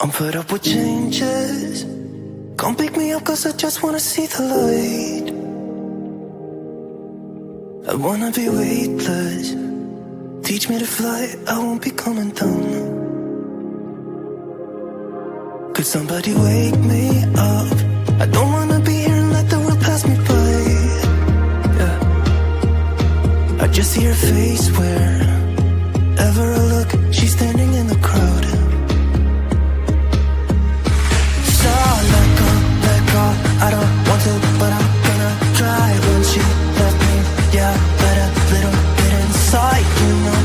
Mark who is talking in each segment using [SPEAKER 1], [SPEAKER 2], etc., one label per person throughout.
[SPEAKER 1] I'm fed up with changes. Come pick me up cause I just wanna see the light. I wanna be weightless. Teach me to fly, I won't be coming down. Could somebody wake me up? I don't wanna be here and let the world pass me by. Yeah. I just see her face wherever I look. She's standing in the crowd. So let go, I don't want to, but I'm gonna try. When she left me, yeah, let a little bit inside. You know,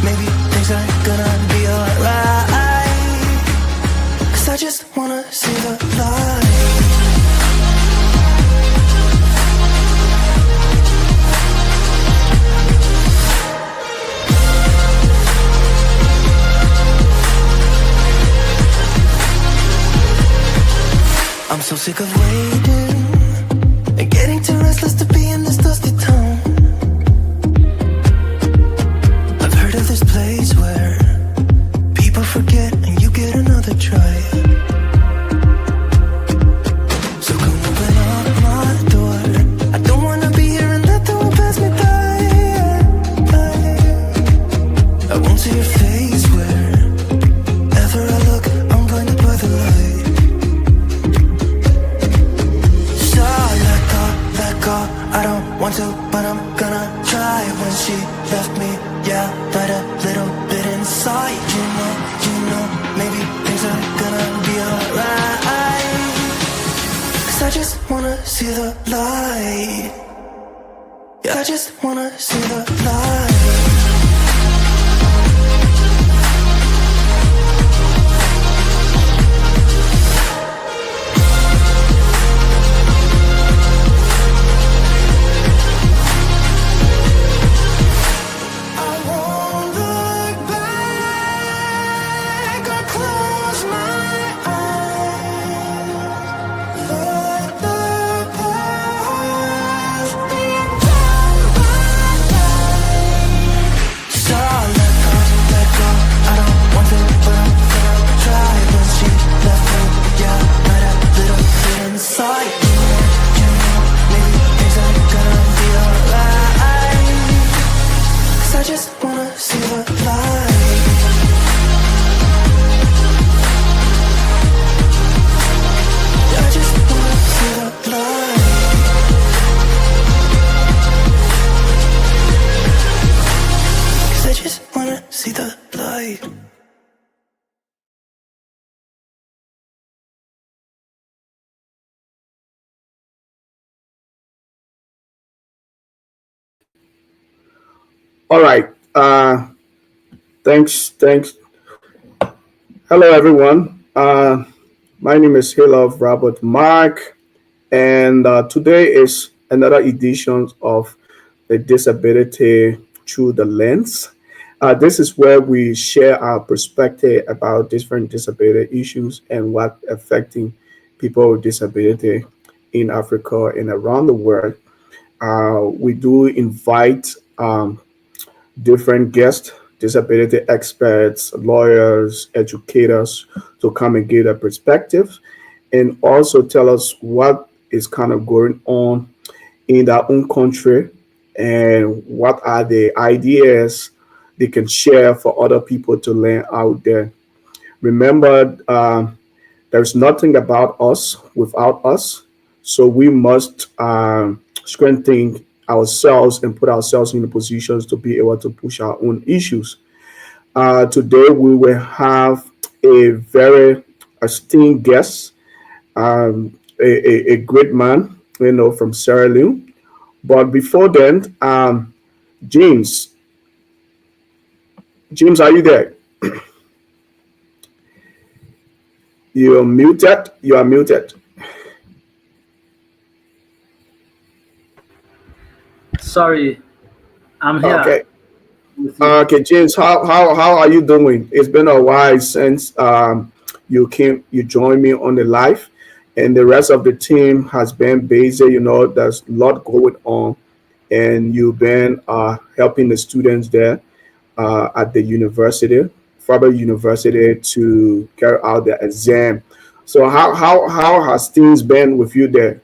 [SPEAKER 1] maybe things are gonna be alright. Cause I just wanna see the light. I'm so sick of waiting and getting too restless to be in this dusty town. I've heard of this place where people forget and you get another try. So come open up my door. I don't wanna be here and let the world pass me by. I won't see your face wherever I look. I'm blinded by the light. I don't want to, but I'm gonna try. When she left me, yeah, let a little bit inside. You know, maybe things are gonna be alright. Cause I just wanna see the light. Yeah, I just wanna see the light. I just wanna see the light. I just wanna see the light. Cause I just wanna see the light.
[SPEAKER 2] All right. Thanks. Hello, everyone. My name is Hilov Robert Mark, and today is another edition of the Disability Through the Lens. This is where we share our perspective about different disability issues and what affecting people with disability in Africa and around the world. We do invite different guests, disability experts, lawyers, educators to come and give their perspectives and also tell us what is kind of going on in their own country and what are the ideas they can share for other people to learn out there. Remember, there's nothing about us without us. So we must strengthen ourselves and put ourselves in the positions to be able to push our own issues. Today we will have a very esteemed guest, a great man, from Sierra Leone. But before then, James, James, are you there? You're muted. You are muted.
[SPEAKER 3] Sorry, I'm here
[SPEAKER 2] Okay.
[SPEAKER 3] with you.
[SPEAKER 2] Okay, James, how are you doing? It's been a while since you joined me on the live, and the rest of the team has been busy. There's a lot going on, and you've been helping the students there at the university Faber University to carry out the exam. So how has things been with you there?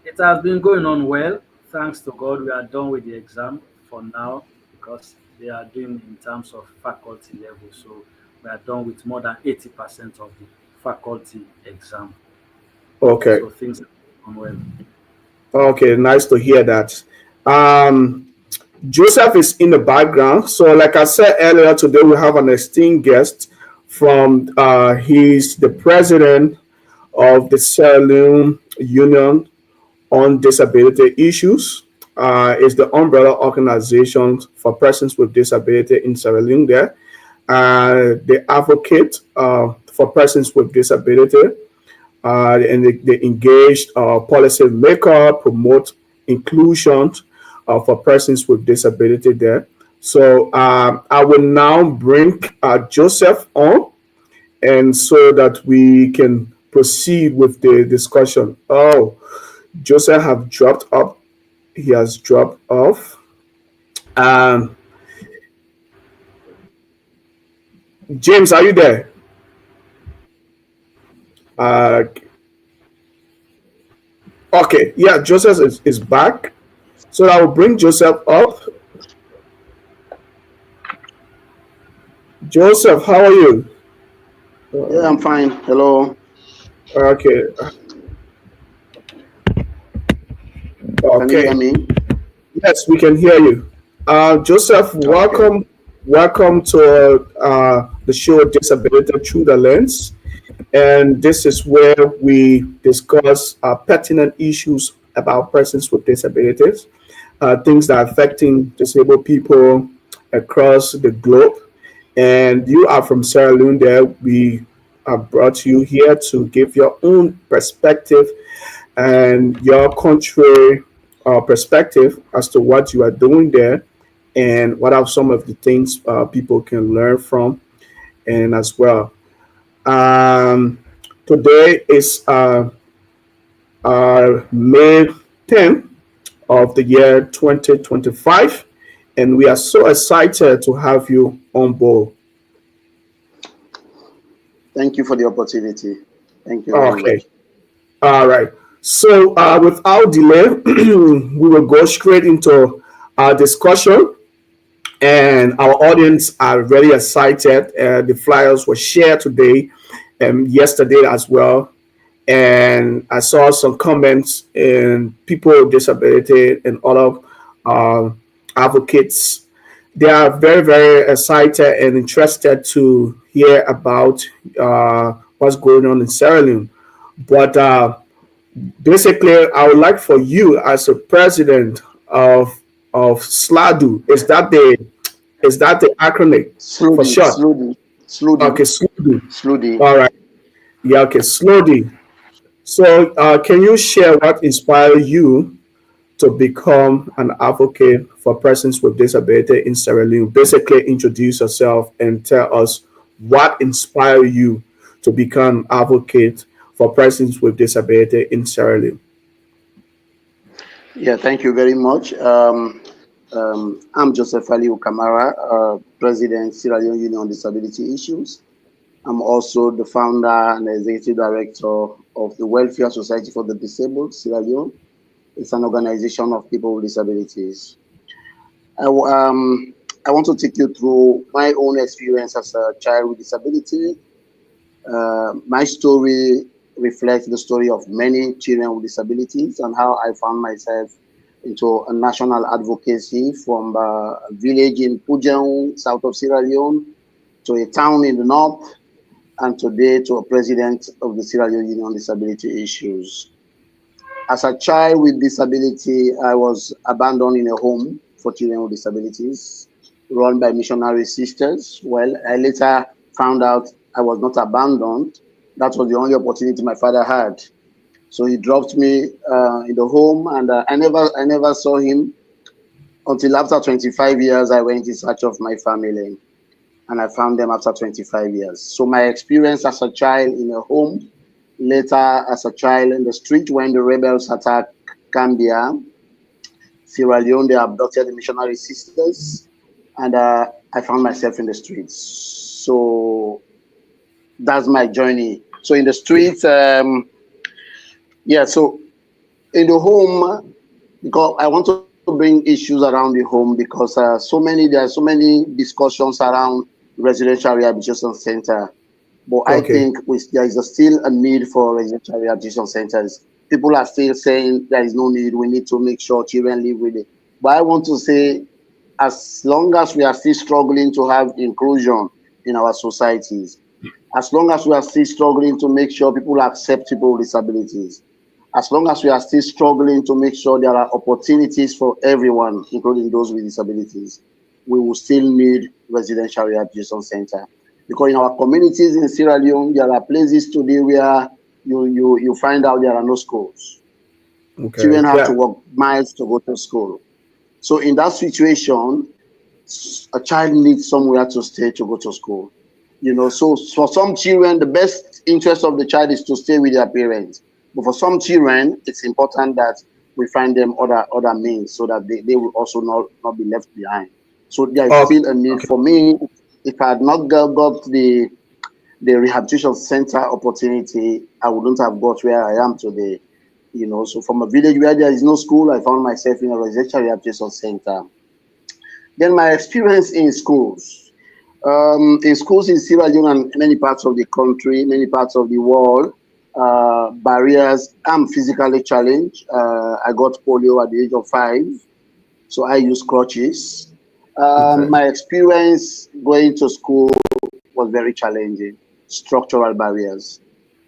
[SPEAKER 3] It has been going on well. Thanks to God, we are done with the exam for now because they are doing in terms of faculty level. So we are done with more than 80% of the faculty exam.
[SPEAKER 2] Okay.
[SPEAKER 3] So things are going well.
[SPEAKER 2] Okay, nice to hear that. Um, Joseph is in the background. So, like I said earlier, today we have an esteemed guest from. He's the president of the Sierra Leone Union on Disability Issues. Is the umbrella organization for persons with disability in Sierra Leone. There, they advocate for persons with disability, and they engaged policy maker, promote inclusion for persons with disability there. So I will now bring Joseph on, and so that we can proceed with the discussion. Oh, Joseph have dropped up. He has dropped off. Um, James, are you there? Uh, okay, yeah, Joseph is back. So I will bring Joseph up. Joseph, how are you?
[SPEAKER 4] Yeah, I'm fine. Hello.
[SPEAKER 2] Okay,
[SPEAKER 4] Can you hear
[SPEAKER 2] okay.
[SPEAKER 4] me?
[SPEAKER 2] Yes, we can hear you. Joseph,
[SPEAKER 4] Okay.
[SPEAKER 2] welcome to the show Disability Through the Lens. And this is where we discuss pertinent issues about persons with disabilities, things that are affecting disabled people across the globe. And you are from Sierra Leone there. We have brought you here to give your own perspective and your country perspective as to what you are doing there and what are some of the things people can learn from and as well. Um, Today is May 10th of the year 2025, and we are so excited to have you on board.
[SPEAKER 4] Thank you for the opportunity. Thank you very
[SPEAKER 2] Okay,
[SPEAKER 4] much.
[SPEAKER 2] all right. So, without delay, we will go straight into our discussion, and our audience are very excited. The flyers were shared today and yesterday as well. And I saw some comments and people with disability and other uh, advocates. They are very, very excited and interested to hear about what's going on in Sierra Leone. But basically, I would like for you, as a president of SLADU, is that the acronym for
[SPEAKER 4] Slowly,
[SPEAKER 2] short?
[SPEAKER 4] slowly, slowly,
[SPEAKER 2] Okay, SLADU.
[SPEAKER 4] slowly.
[SPEAKER 2] All right. Yeah, okay, slowly. So, can you share what inspired you to become an advocate for persons with disability in Sierra Leone? Basically, introduce yourself and tell us what inspired you to become advocate for persons with disability in Sierra Leone.
[SPEAKER 4] Yeah, thank you very much. I'm Joseph Aliu Kamara, President, Sierra Leone Union on Disability Issues. I'm also the founder and executive director of the Welfare Society for the Disabled, Sierra Leone. It's an organization of people with disabilities. I want to take you through my own experience as a child with disability. My story reflects the story of many children with disabilities and how I found myself into a national advocacy from a village in Pujehun, south of Sierra Leone, to a town in the north, and today to a president of the Sierra Leone Union on Disability Issues. As a child with disability, I was abandoned in a home for children with disabilities run by missionary sisters. Well, I later found out I was not abandoned. That was the only opportunity my father had. So he dropped me in the home, and I never saw him until after 25 years. I went in search of my family, and I found them after 25 years. So my experience as a child in a home, later as a child in the street when the rebels attacked Gambia, Sierra Leone, they abducted the missionary sisters, and I found myself in the streets. So that's my journey. So in the streets, so in the home, because I want to bring issues around the home, because there are so many discussions around residential rehabilitation center. But I
[SPEAKER 2] Okay.
[SPEAKER 4] think there is still a need for residential rehabilitation centers. People are still saying there is no need. We need to make sure children live with it. But I want to say, as long as we are still struggling to have inclusion in our societies, as long as we are still struggling to make sure people accept people with disabilities, as long as we are still struggling to make sure there are opportunities for everyone, including those with disabilities, we will still need residential rehabilitation center. Because in our communities in Sierra Leone, there are places today where you find out there are no schools.
[SPEAKER 2] Okay.
[SPEAKER 4] Children have to
[SPEAKER 2] Yeah.
[SPEAKER 4] walk miles to go to school. So in that situation, a child needs somewhere to stay to go to school. So for some children, the best interest of the child is to stay with their parents. But for some children, it's important that we find them other means, so that they will also not be left behind. So there is
[SPEAKER 2] Okay.
[SPEAKER 4] still a need for me. If I had not got the rehabilitation center opportunity, I wouldn't have got where I am today. So from a village where there is no school, I found myself in a residential rehabilitation center. Then my experience in schools. In schools in Sierra Leone and many parts of the country, many parts of the world, barriers. I'm physically challenged. I got polio at the age of 5, so I use crutches.
[SPEAKER 2] Okay.
[SPEAKER 4] My experience going to school was very challenging. Structural barriers.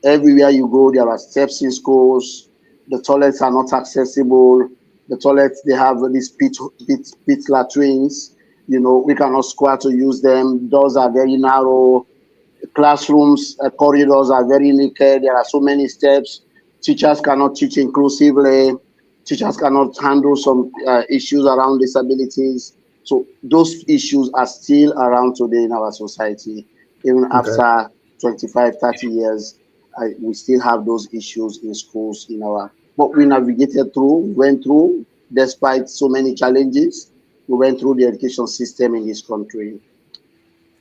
[SPEAKER 4] Everywhere you go, there are steps in schools. The toilets are not accessible. The toilets, they have these pit latrines. We cannot square to use them. Doors are very narrow. Classrooms, corridors are very naked. There are so many steps. Teachers cannot teach inclusively. Teachers cannot handle some issues around disabilities. So those issues are still around today in our society. Even
[SPEAKER 2] Okay.
[SPEAKER 4] after 25, 30 years, we still have those issues in schools but we navigated through, went through, despite so many challenges. We went through the education system in this country.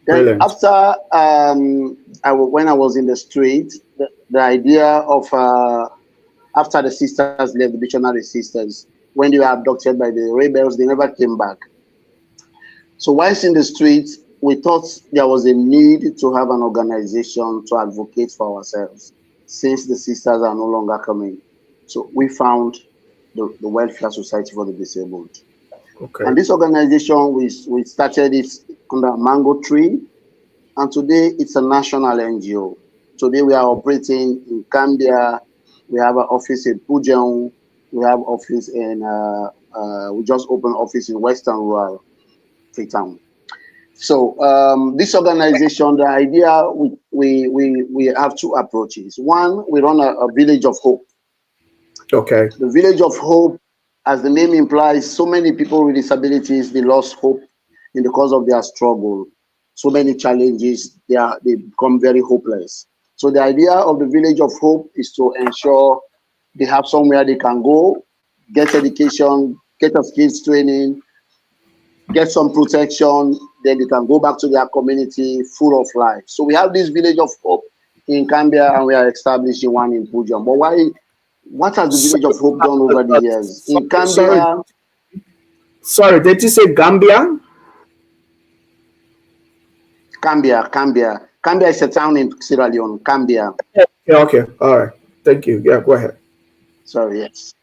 [SPEAKER 4] Then
[SPEAKER 2] Brilliant.
[SPEAKER 4] after, when I was in the street, the idea of, after the sisters left, the missionary sisters, when they were abducted by the rebels, they never came back. So whilst in the street, we thought there was a need to have an organization to advocate for ourselves, since the sisters are no longer coming. So we found the Welfare Society for the Disabled.
[SPEAKER 2] Okay.
[SPEAKER 4] And this organization, we started it under Mango Tree, and today it's a national NGO. Today we are operating in Gambia. We have an office in Pujan. We have office in, we just opened office in Western Rural Freetown. So this organization, the idea, we have two approaches. One, we run a village of hope.
[SPEAKER 2] Okay.
[SPEAKER 4] The village of hope, as the name implies, so many people with disabilities, they lost hope in the course of their struggle. So many challenges, they become very hopeless. So the idea of the village of hope is to ensure they have somewhere they can go, get education, get a skills training, get some protection, then they can go back to their community full of life. So we have this village of hope in Gambia, and we are establishing one in Pujan. But what has the village of hope done over the years? In Gambia,
[SPEAKER 2] Sorry, did you say Gambia?
[SPEAKER 4] Gambia is a town in Sierra Leone, Gambia.
[SPEAKER 2] Yeah, okay, all right. Thank you. Yeah, go ahead.
[SPEAKER 4] Sorry, yes.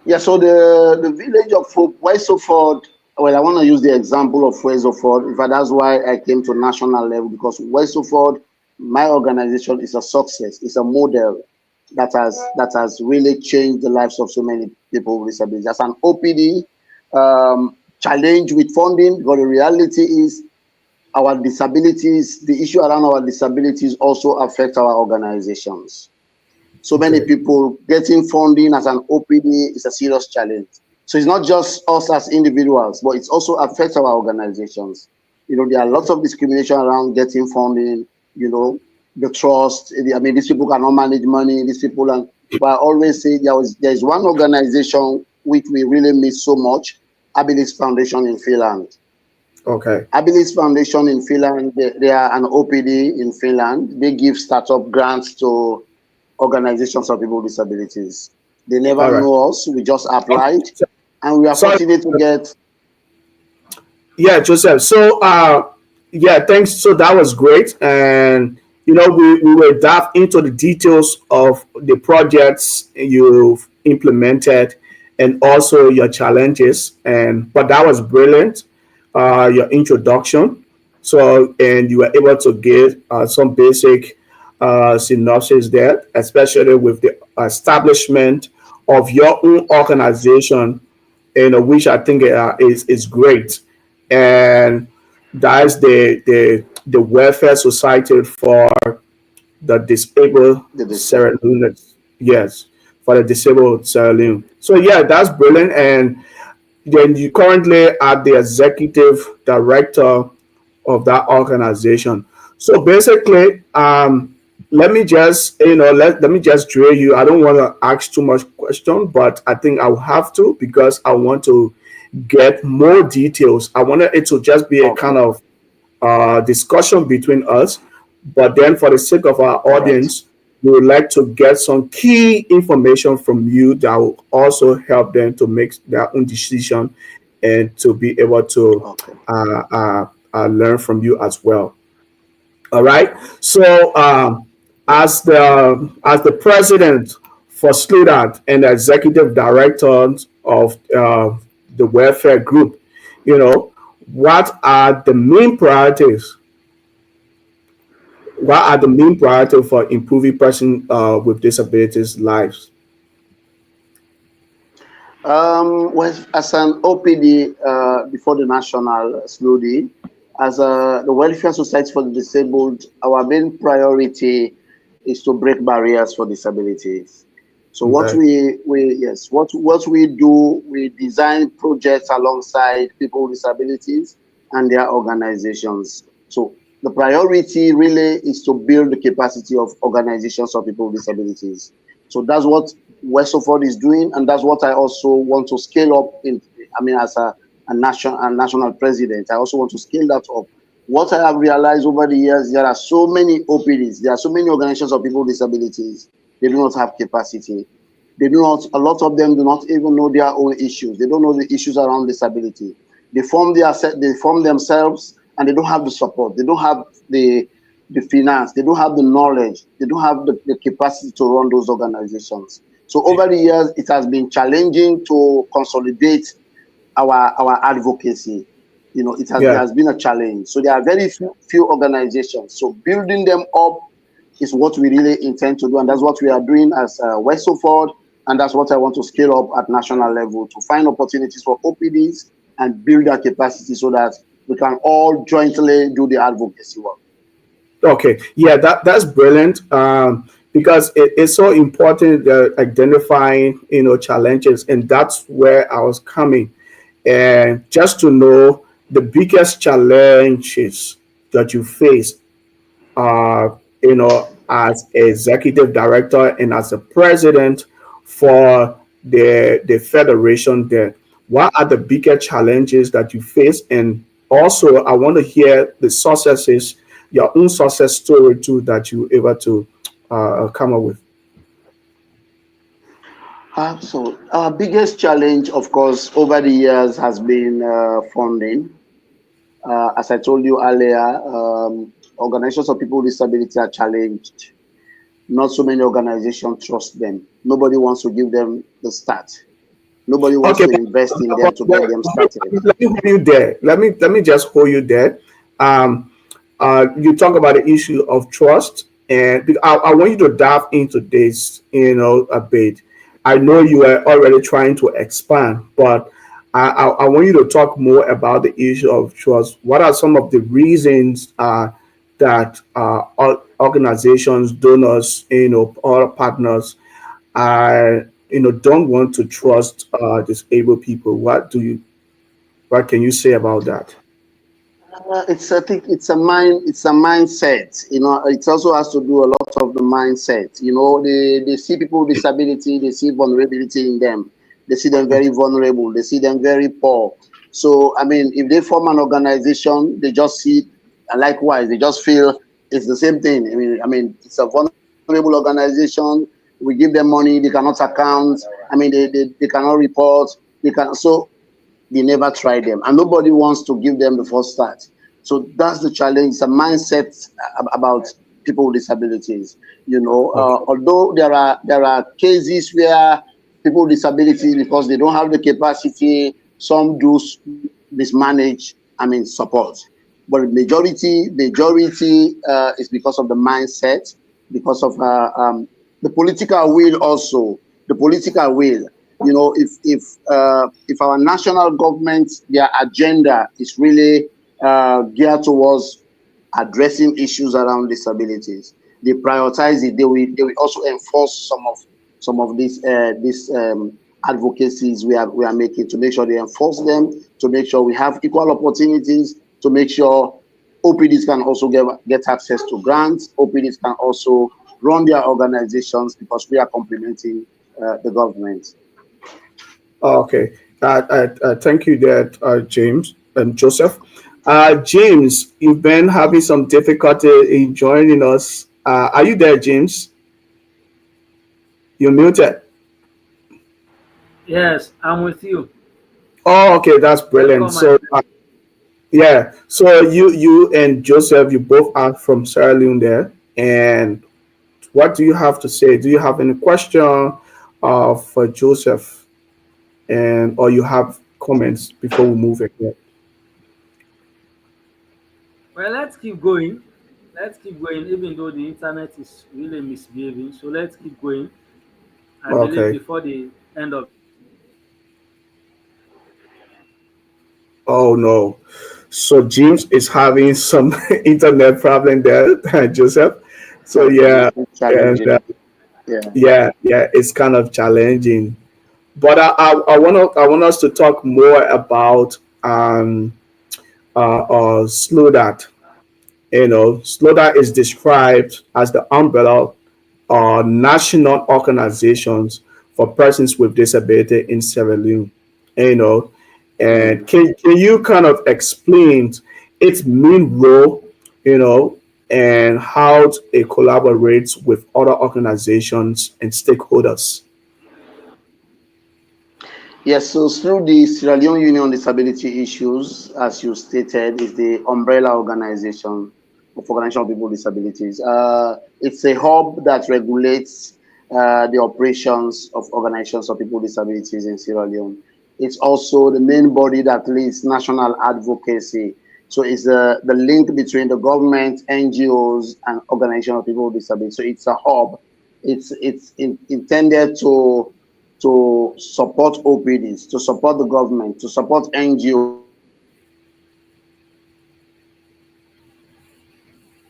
[SPEAKER 4] Yeah, so the village of hope, Wesoford, well, I want to use the example of Wesoford. In fact, that's why I came to national level, because Wesoford, my organization, is a success. It's a model that has really changed the lives of so many people with disabilities. As an OPD, challenge with funding, but the reality is our disabilities, the issue around our disabilities also affect our organizations. So many people getting funding as an OPD is a serious challenge. So it's not just us as individuals, but it also affects our organizations. There are lots of discrimination around getting funding, the trust. I mean, these people cannot manage money, these people, but I always say there's one organization which we really miss so much, Abilis Foundation in Finland.
[SPEAKER 2] Okay.
[SPEAKER 4] Abilis Foundation in Finland, they are an OPD in Finland. They give startup grants to organizations of people with disabilities. They never
[SPEAKER 2] All right.
[SPEAKER 4] know us. We just applied,
[SPEAKER 2] So-
[SPEAKER 4] and we are
[SPEAKER 2] Sorry.
[SPEAKER 4] fortunate to get.
[SPEAKER 2] Yeah, Joseph. So, yeah, thanks. So that was great, and we will dive into the details of the projects you've implemented, and also your challenges. And but that was brilliant. Your introduction. So, and you were able to give some basic synopsis there, especially with the establishment of your own organization, which I think is great, and that's the Welfare Society for the Disabled
[SPEAKER 4] The
[SPEAKER 2] Sierra Leone. Yes, for the disabled Sierra Leone. So yeah, that's brilliant. And then you currently are the executive director of that organization. So basically, let me just let me just drill you. I don't want to ask too much question, but I think I will have to because I want to get more details. I wanted it to just be a
[SPEAKER 4] Okay.
[SPEAKER 2] kind of discussion between us, but then for the sake of our
[SPEAKER 4] All right.
[SPEAKER 2] audience, we would like to get some key information from you that will also help them to make their own decision and to be able to
[SPEAKER 4] Okay.
[SPEAKER 2] learn from you as well. All right. So, as the president for SLUDAT and the executive director of the welfare group, you know, what are the main priorities? What are the main priorities for improving person with disabilities lives?
[SPEAKER 4] Well, as an OPD before the national SLODI, as the Welfare Society for the Disabled, our main priority is to break barriers for disabilities. So what
[SPEAKER 2] Okay.
[SPEAKER 4] what we do, we design projects alongside people with disabilities and their organizations. So the priority really is to build the capacity of organizations of people with disabilities. So that's what Westford is doing, and that's what I also want to scale up in. I mean, as a national president, I also want to scale that up. What I have realized over the years, there are so many OPDs, there are so many organizations of people with disabilities. They do not have capacity. They do not. A lot of them do not even know their own issues. They don't know the issues around disability. They form themselves, and they don't have the support. They don't have the finance. They don't have the knowledge. They don't have the capacity to run those organizations. So over the years, it has been challenging to consolidate our advocacy. You know, it
[SPEAKER 2] Yeah.
[SPEAKER 4] has been a challenge. So there are very few organizations. So building them up is what we really intend to do, and that's what we are doing as Westford, and that's what I want to scale up at national level to find opportunities for OPDs and build their capacity so that we can all jointly do the advocacy work.
[SPEAKER 2] Okay, yeah, that's brilliant. Because it's so important identifying challenges, and that's where I was coming. And just to know the biggest challenges that you face, as executive director and as a president for the federation there. What are the bigger challenges that you face? And also, I want to hear the successes, your own success story too, that you able to come up with.
[SPEAKER 4] So our biggest challenge, of course, over the years has been funding. As I told you earlier, organizations of people with disability are challenged. Not so many organizations trust them. Nobody wants to give them the start. Nobody wants
[SPEAKER 2] Okay,
[SPEAKER 4] to invest in them to get them started.
[SPEAKER 2] let me hold you there. Let me just hold you there. Um, you talk about the issue of trust, and I want you to dive into this, a bit. I know you are already trying to expand, but I want you to talk more about the issue of trust. What are some of the reasons that organizations, donors, or partners, don't want to trust disabled people? What can you say about that?
[SPEAKER 4] I think it's a mindset. You know, it also has to do a lot of the mindset. You know, they see people with disability, they see vulnerability in them. They see them very vulnerable. They see them very poor. So, I mean, if they form an organization, they just see, and likewise, they just feel it's the same thing. I mean, it's a vulnerable organization. We give them money, they cannot account. I mean, they cannot report. They can so they never try them, and nobody wants to give them the first start. So that's the challenge. It's a mindset about people with disabilities.
[SPEAKER 2] Okay.
[SPEAKER 4] Although there are cases where people with disabilities, because they don't have the capacity, some do mismanage. I mean, support, but majority is because of the mindset, because of the political will also. The political will. If our national government, their agenda is really geared towards addressing issues around disabilities, they prioritize it. They will also enforce some of these advocacies we are making, to make sure they enforce them, to make sure we have equal opportunities, to make sure OPDs can also get access to grants. OPDs can also run their organizations, because we are complementing the government.
[SPEAKER 2] Okay. Thank you, there, James and Joseph. James, you've been having some difficulty in joining us. Are you there, James? You're muted.
[SPEAKER 3] Yes, I'm with you.
[SPEAKER 2] Oh, okay, that's brilliant.
[SPEAKER 3] Welcome, my
[SPEAKER 2] So,
[SPEAKER 3] friend.
[SPEAKER 2] yeah, so you and Joseph, you both are from Sierra Leone there. And what do you have to say? Do you have any question for Joseph, and or you have comments before we move ahead?
[SPEAKER 3] Well, let's keep going. Let's keep going, even though the internet is really misbehaving. So let's keep going. I believe
[SPEAKER 2] Okay.
[SPEAKER 3] before the end of.
[SPEAKER 2] Oh no. So James is having some internet problem there, Joseph. So yeah,
[SPEAKER 4] It's
[SPEAKER 2] and
[SPEAKER 4] challenging. Yeah.
[SPEAKER 2] yeah, it's kind of challenging. But I want us to talk more about SLODAT. SLODAT is described as the umbrella national organizations for persons with disability in Sierra Leone. You know, and
[SPEAKER 4] Mm.
[SPEAKER 2] can you kind of explain its main role, and how it collaborates with other organizations and stakeholders?
[SPEAKER 4] Yes, so through the Sierra Leone Union on Disability Issues, as you stated, is the umbrella organization of people with disabilities. It's a hub that regulates the operations of organizations of people with disabilities in Sierra Leone. It's also the main body that leads national advocacy. So it's the link between the government, NGOs, and organizations of people with disabilities. So it's a hub. It's intended to support OPDs, to support the government, to support NGOs, to support organizations of people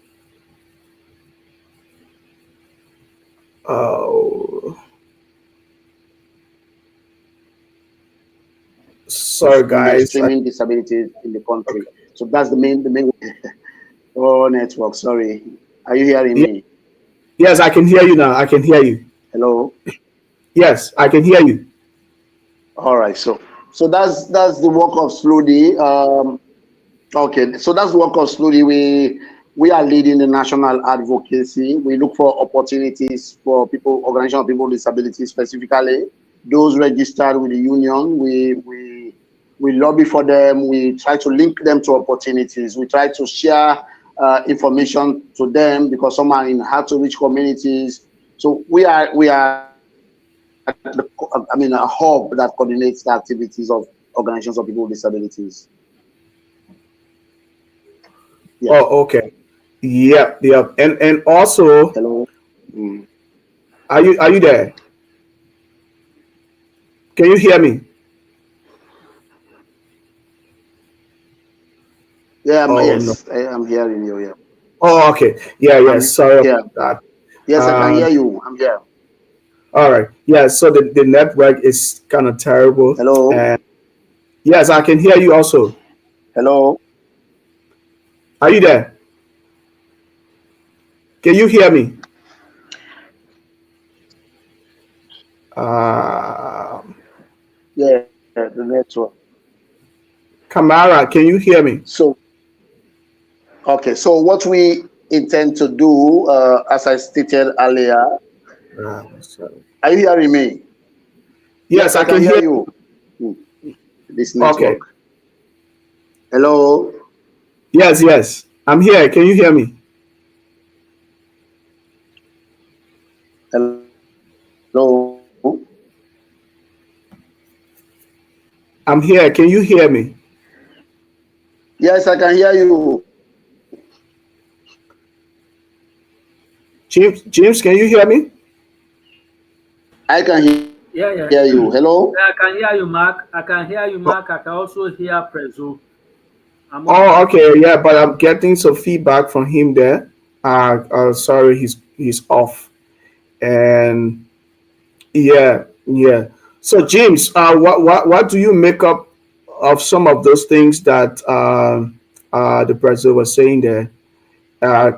[SPEAKER 4] with disabilities, to support
[SPEAKER 2] Oh, sorry, guys.
[SPEAKER 4] mainstreaming disabilities in the country. So that's the main oh network. Sorry, are you hearing
[SPEAKER 2] Yeah,
[SPEAKER 4] me?
[SPEAKER 2] yes, I can hear you now. I can hear you.
[SPEAKER 4] Hello.
[SPEAKER 2] Yes, I can hear you.
[SPEAKER 4] All right. So that's the work of Slowly. Okay, so that's the work of Slowly. We are leading the national advocacy. We look for opportunities for people, organization of people with disabilities, specifically those registered with the union. We lobby for them. We try to link them to opportunities. We try to share information to them, because some are in hard to reach communities. So we are a hub that coordinates the activities of organizations of people with disabilities. Yeah.
[SPEAKER 2] Oh, okay. Yep, yep. And also,
[SPEAKER 4] Hello. Mm.
[SPEAKER 2] are you there? Can you hear me?
[SPEAKER 4] Yeah,
[SPEAKER 2] Oh no.
[SPEAKER 4] yes, I am hearing you. Yeah,
[SPEAKER 2] Oh, okay. Yeah, yeah.
[SPEAKER 4] I'm
[SPEAKER 2] Sorry
[SPEAKER 4] here.
[SPEAKER 2] about that.
[SPEAKER 4] Yes, I can
[SPEAKER 2] Uh,
[SPEAKER 4] hear you. I'm here.
[SPEAKER 2] all right. Yeah. So the network is kind of terrible.
[SPEAKER 4] Hello.
[SPEAKER 2] And yes, I can hear you also.
[SPEAKER 4] Hello.
[SPEAKER 2] Are you there? Can you hear me? Uh,
[SPEAKER 4] Yeah, the network.
[SPEAKER 2] Kamara, can you hear me?
[SPEAKER 4] So, okay. So what we intend to do, as I stated earlier,
[SPEAKER 2] Sorry.
[SPEAKER 4] are you hearing me?
[SPEAKER 2] Yes, I can
[SPEAKER 4] hear
[SPEAKER 2] hear.
[SPEAKER 4] you. This
[SPEAKER 2] Okay.
[SPEAKER 4] network. Hello.
[SPEAKER 2] Yes. I'm here. Can you hear me?
[SPEAKER 4] Hello.
[SPEAKER 2] I'm here. Can you hear me?
[SPEAKER 4] Yes, I can hear you.
[SPEAKER 2] James, can you hear me?
[SPEAKER 4] I can hear you. Hello.
[SPEAKER 3] Yeah, I can hear you, Mark. I can hear you, Mark. I can also hear Prezo.
[SPEAKER 2] Oh, okay. Yeah, but I'm getting some feedback from him there. Sorry, he's off. And yeah. So James, what do you make up of some of those things that the president was saying there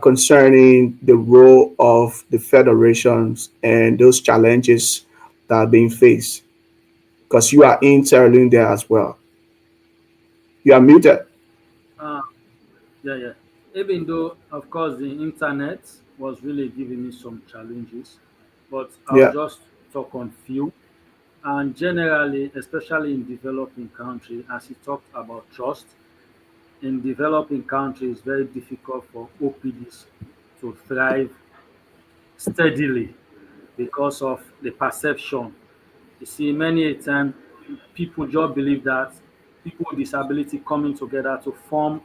[SPEAKER 2] concerning the role of the federations and those challenges that are being faced? Because you are in Sierra Leone there as well. You are muted.
[SPEAKER 3] Uh, yeah. Even though, of course, the internet was really giving me some challenges, but I'll
[SPEAKER 2] Yeah,
[SPEAKER 3] just talk on few. And generally, especially in developing countries, as he talked about trust, in developing countries, it's very difficult for OPDs to thrive steadily because of the perception. You see, many a time people just believe that people with disability coming together to form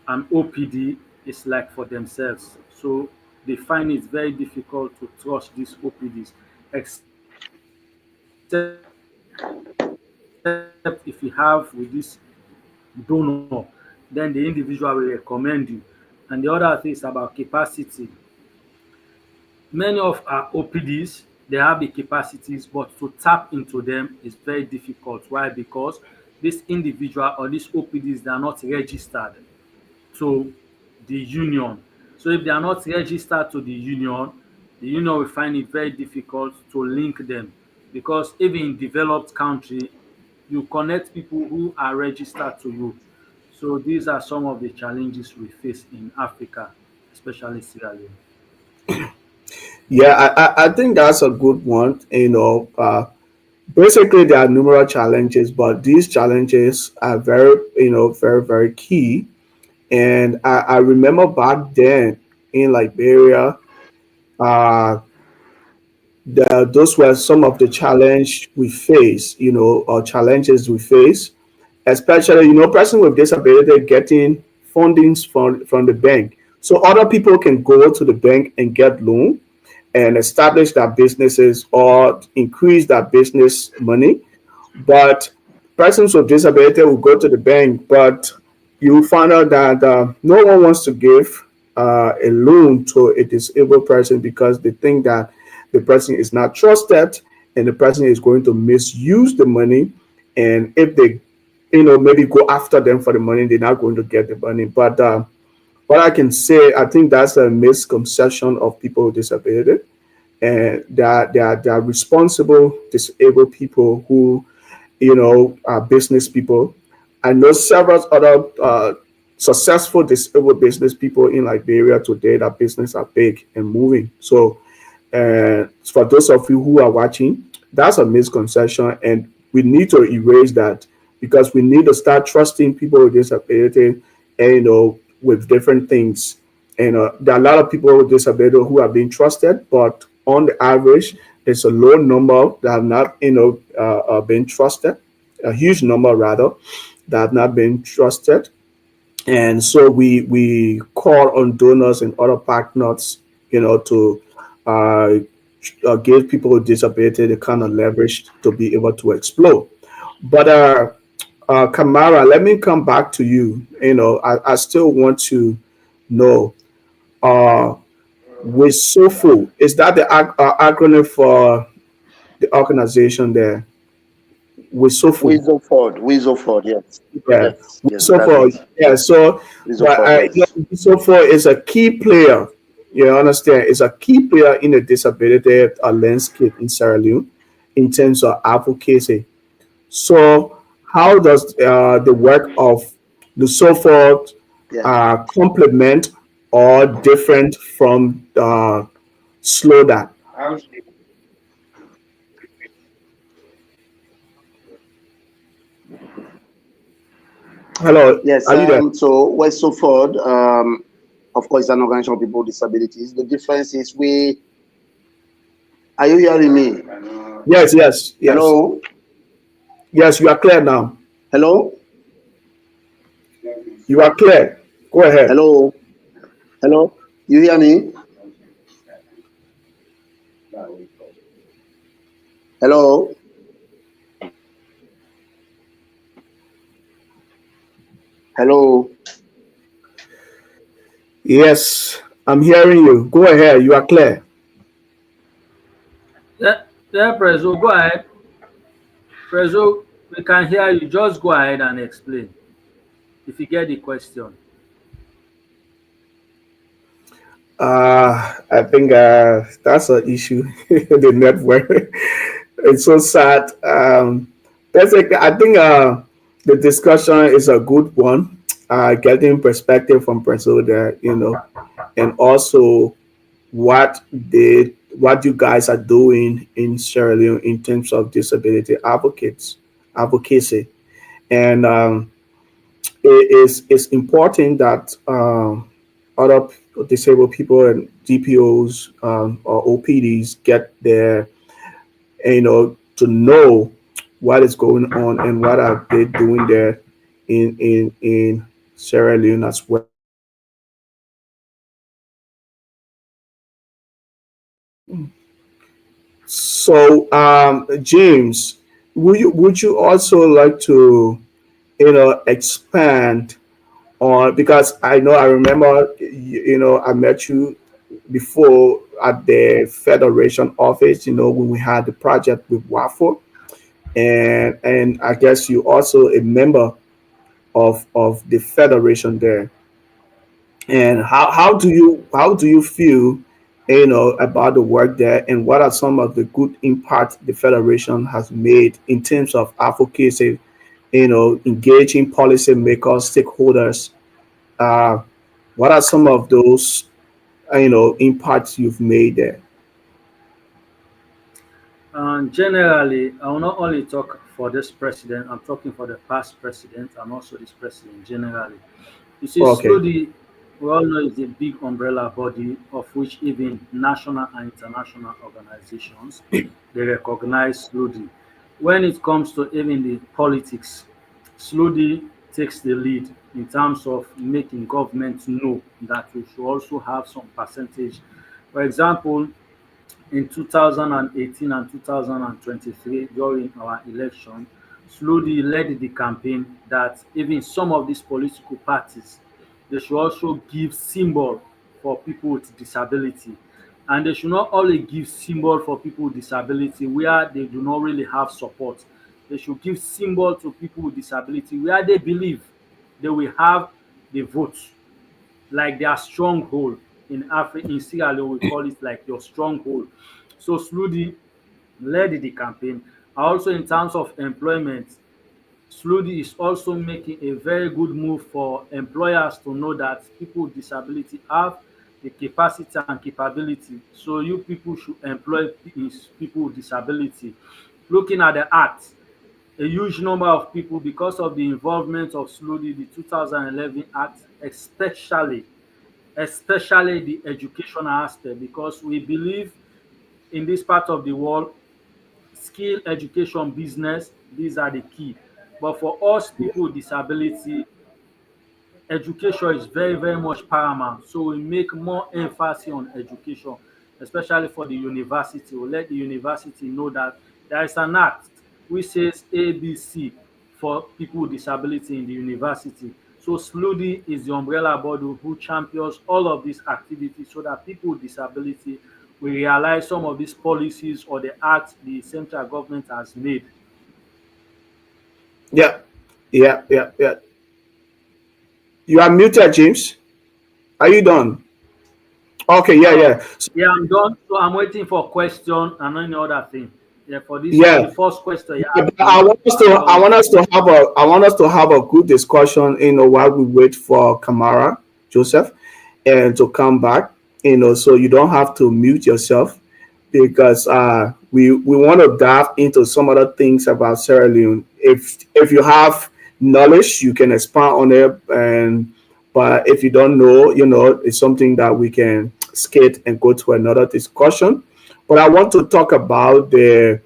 [SPEAKER 3] an OPD is like for themselves. So they find it very difficult to trust these OPDs, except if you have with this donor, then the individual will recommend you. And the other thing is about capacity. Many of our OPDs, they have the capacities, but to tap into them is very difficult. Why? Because this individual or these OPDs, they are not registered to the union. So if they are not registered to the union will find it very difficult to link them, because even in developed country, you connect people who are registered to you. So these are some of the challenges we face in Africa, especially Sierra Leone.
[SPEAKER 2] yeah. I think that's a good one. Basically there are numerous challenges, but these challenges are very, very key. And I remember back then in Liberia, uh, those were some of the challenge we face, or challenges we face, especially, person with disability getting fundings from the bank. So other people can go to the bank and get loan and establish their businesses or increase their business money. But persons with disability will go to the bank, but you find out that no one wants to give a loan to a disabled person because they think that the person is not trusted and the person is going to misuse the money. And if they, maybe go after them for the money, they're not going to get the money. But what I can say, I think that's a misconception of people with disability, and they are responsible disabled people who business people. I know several other successful disabled business people in Liberia today that business are big and moving. So, for those of you who are watching, that's a misconception, and we need to erase that because we need to start trusting people with disability, and with different things. And there are a lot of people with disability who are being trusted, but on the average, there's a low number that have not, been trusted, a huge number rather, that have not been trusted. And so we call on donors and other partners, to uh, give people with disability the kind of leverage to be able to explore. But Kamara, let me come back to you. I still want to know, uh, with SOFO, is that the acronym for the organization there? With SOFO,
[SPEAKER 4] Wizoford, yes.
[SPEAKER 2] yeah. With
[SPEAKER 4] Yes, that's
[SPEAKER 2] SOFO,
[SPEAKER 4] it.
[SPEAKER 2] yeah. So, but
[SPEAKER 4] Wizoford, yes.
[SPEAKER 2] SOFO is a key player. You understand? It's a key player in the disability landscape in Sierra Leone in terms of advocacy. So, how does the work of Lusofort
[SPEAKER 4] Yeah.
[SPEAKER 2] complement or different from Sloda? Hello,
[SPEAKER 4] Yes.
[SPEAKER 2] are you there?
[SPEAKER 4] So West Suffolk, of course, is an organization of people with disabilities. The difference is we. Are you hearing me?
[SPEAKER 2] Yes, yes, yes.
[SPEAKER 4] Hello.
[SPEAKER 2] Yes, you are clear now.
[SPEAKER 4] Hello.
[SPEAKER 2] You are clear. Go ahead.
[SPEAKER 4] Hello. Hello. You hear me? Hello. Hello.
[SPEAKER 2] Yes, I'm hearing you. Go ahead. You are clear.
[SPEAKER 3] Yeah, yeah, Prezo, go ahead. Prezo, we can hear you. Just go ahead and explain if you get the question.
[SPEAKER 2] I think that's an issue. The network. It's so sad. Basically, I think the discussion is a good one. Getting perspective from Brazil there, and also what you guys are doing in Sierra Leone in terms of disability advocacy, and it's important that other disabled people and DPOs or OPDs get their, to know what is going on and what are they doing there in Sierra Leone as well. So, James, would you also like to expand on, because I remember I met you before at the Federation office, when we had the project with WAFO, and I guess you also a member of the Federation there. And how do you feel, about the work there, and what are some of the good impact the Federation has made in terms of advocacy, engaging policymakers, stakeholders. uh, what are some of those impacts you've made there?
[SPEAKER 3] Generally, I will not only talk for this president, I'm talking for the past president and also this president generally. You see,
[SPEAKER 2] Okay.
[SPEAKER 3] SLODI, we all know is a big umbrella body of which even national and international organizations they recognize SLODI. When it comes to even the politics, SLODI takes the lead in terms of making government know that we should also have some percentage. For example, in 2018 and 2023 during our election, slowly led the campaign that even some of these political parties they should also give symbol for people with disability, and they should not only give symbol for people with disability where they do not really have support. They should give symbol to people with disability where they believe they will have the votes, like their stronghold. In Africa, in Sierra Leone we call it like your stronghold. So Sludi led the campaign. And also in terms of employment, Sludi is also making a very good move for employers to know that people with disability have the capacity and capability. So you people should employ people with disability. Looking at the act, a huge number of people, because of the involvement of Sludi, the 2011 Act, especially the educational aspect, because we believe in this part of the world, skill education, business, these are the key. But for us people with disability, education is very, very much paramount. So we make more emphasis on education, especially for the university. We let the university know that there is an act which says ABC for people with disability in the university. So SLUDI is the umbrella body who champions all of these activities so that people with disability will realize some of these policies or the acts the central government has made.
[SPEAKER 2] Yeah, yeah, yeah, yeah. You are muted, James. Are you done? Okay, yeah,
[SPEAKER 3] Oh,
[SPEAKER 2] yeah.
[SPEAKER 3] yeah, I'm done. So I'm waiting for question and any other thing. Yeah, for this for
[SPEAKER 2] Yeah,
[SPEAKER 3] the first question you
[SPEAKER 2] yeah,
[SPEAKER 3] asked
[SPEAKER 2] but I
[SPEAKER 3] me,
[SPEAKER 2] want us to
[SPEAKER 3] how
[SPEAKER 2] I
[SPEAKER 3] long
[SPEAKER 2] want
[SPEAKER 3] it
[SPEAKER 2] us
[SPEAKER 3] will
[SPEAKER 2] to have a good discussion, while we wait for Kamara Joseph and to come back, so you don't have to mute yourself, because we want to dive into some other things about Sierra Leone. If you have knowledge, you can expand on it, but if you don't know, it's something that we can skate and go to another discussion. But I want to talk about the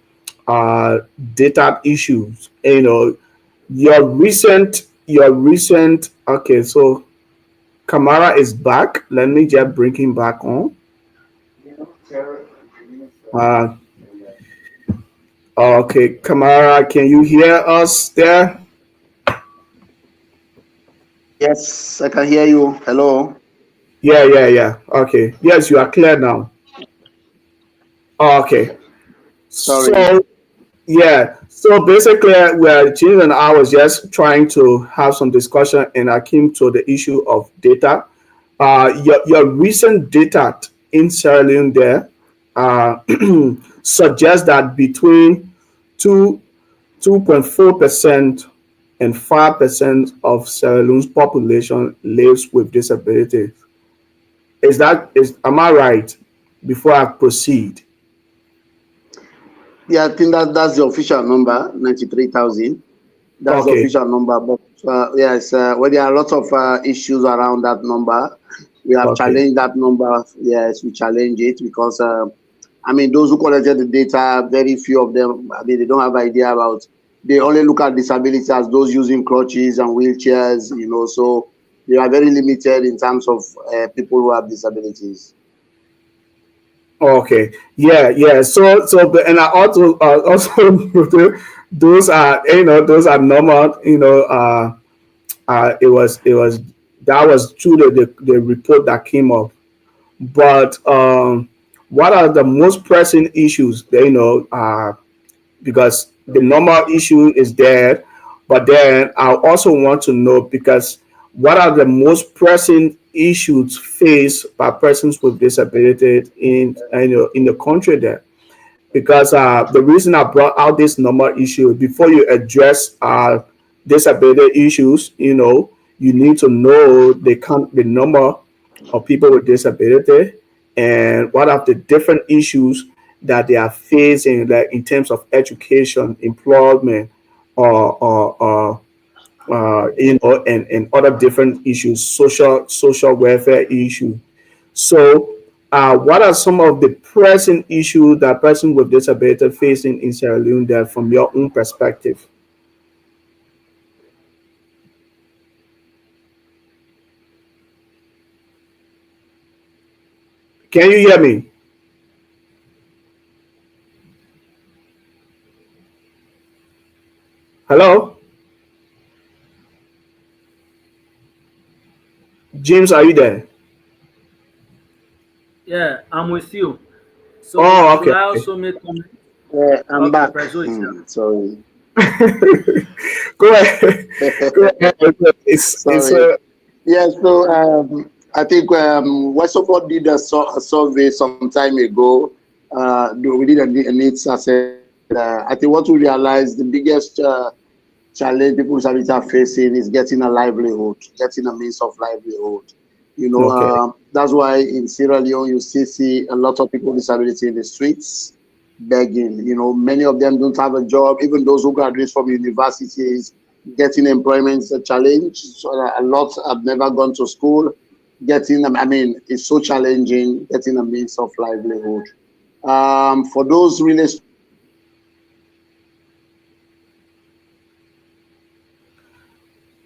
[SPEAKER 2] uh, data issues. Your recent. Okay, so Kamara is back. Let me just bring him back on. Uh, okay, Kamara, can you hear us there?
[SPEAKER 4] Yes, I can hear you. Hello.
[SPEAKER 2] Yeah, yeah, yeah. Okay. Yes, you are clear now. Okay.
[SPEAKER 4] Sorry.
[SPEAKER 2] So yeah. So basically, Jim and I was just trying to have some discussion, and I came to the issue of data. Your recent data in Sierra Leone there uh, suggests that between two 2.4% and 5% of Sierra Leone's population lives with disabilities. Am I right? Before I proceed.
[SPEAKER 4] Yeah, I think that's the official number, 93,000. That's the
[SPEAKER 2] Okay.
[SPEAKER 4] official number. But yes, well, there are lots of issues around that number. We have
[SPEAKER 2] Okay.
[SPEAKER 4] challenged that number. Yes, we challenge it because, I mean, those who collected the data, very few of them, I mean, they don't have idea about, they only look at disability as those using crutches and wheelchairs, so they are very limited in terms of people who have disabilities.
[SPEAKER 2] Okay. Yeah, yeah. And I also those are normal. It was that was true, the report that came up. But what are the most pressing issues? Because the normal issue is there, but then I also want to know, because what are the most pressing issues faced by persons with disabilities in the country there? Because the reason I brought out this normal issue, before you address disability issues, you need to know the number of people with disability, and what are the different issues that they are facing, like in terms of education, employment, or and other different issues, social welfare issues. So, what are some of the pressing issues that person with disability facing in Sierra Leone there, from your own perspective? Can you hear me? Hello, James, are you there?
[SPEAKER 3] yeah, I'm with you. So
[SPEAKER 2] Oh,
[SPEAKER 3] should
[SPEAKER 2] okay,
[SPEAKER 3] I
[SPEAKER 2] okay.
[SPEAKER 3] also make comment?
[SPEAKER 4] I'm
[SPEAKER 3] Okay,
[SPEAKER 4] back.
[SPEAKER 3] Prezo is here.
[SPEAKER 4] Sorry.
[SPEAKER 2] Go ahead. Go ahead. It's
[SPEAKER 4] Sorry. Yeah, so I think Westport did a survey some time ago. We did a needs assessment. I think what we realized, the biggest challenge people with disability are facing is getting a livelihood, getting a means of livelihood.
[SPEAKER 2] okay.
[SPEAKER 4] That's why in Sierra Leone you still see a lot of people with disability in the streets begging. Many of them don't have a job. Even those who graduate from universities, getting employment is a challenge. So a lot have never gone to school. I mean, it's so challenging getting a means of livelihood. For those really,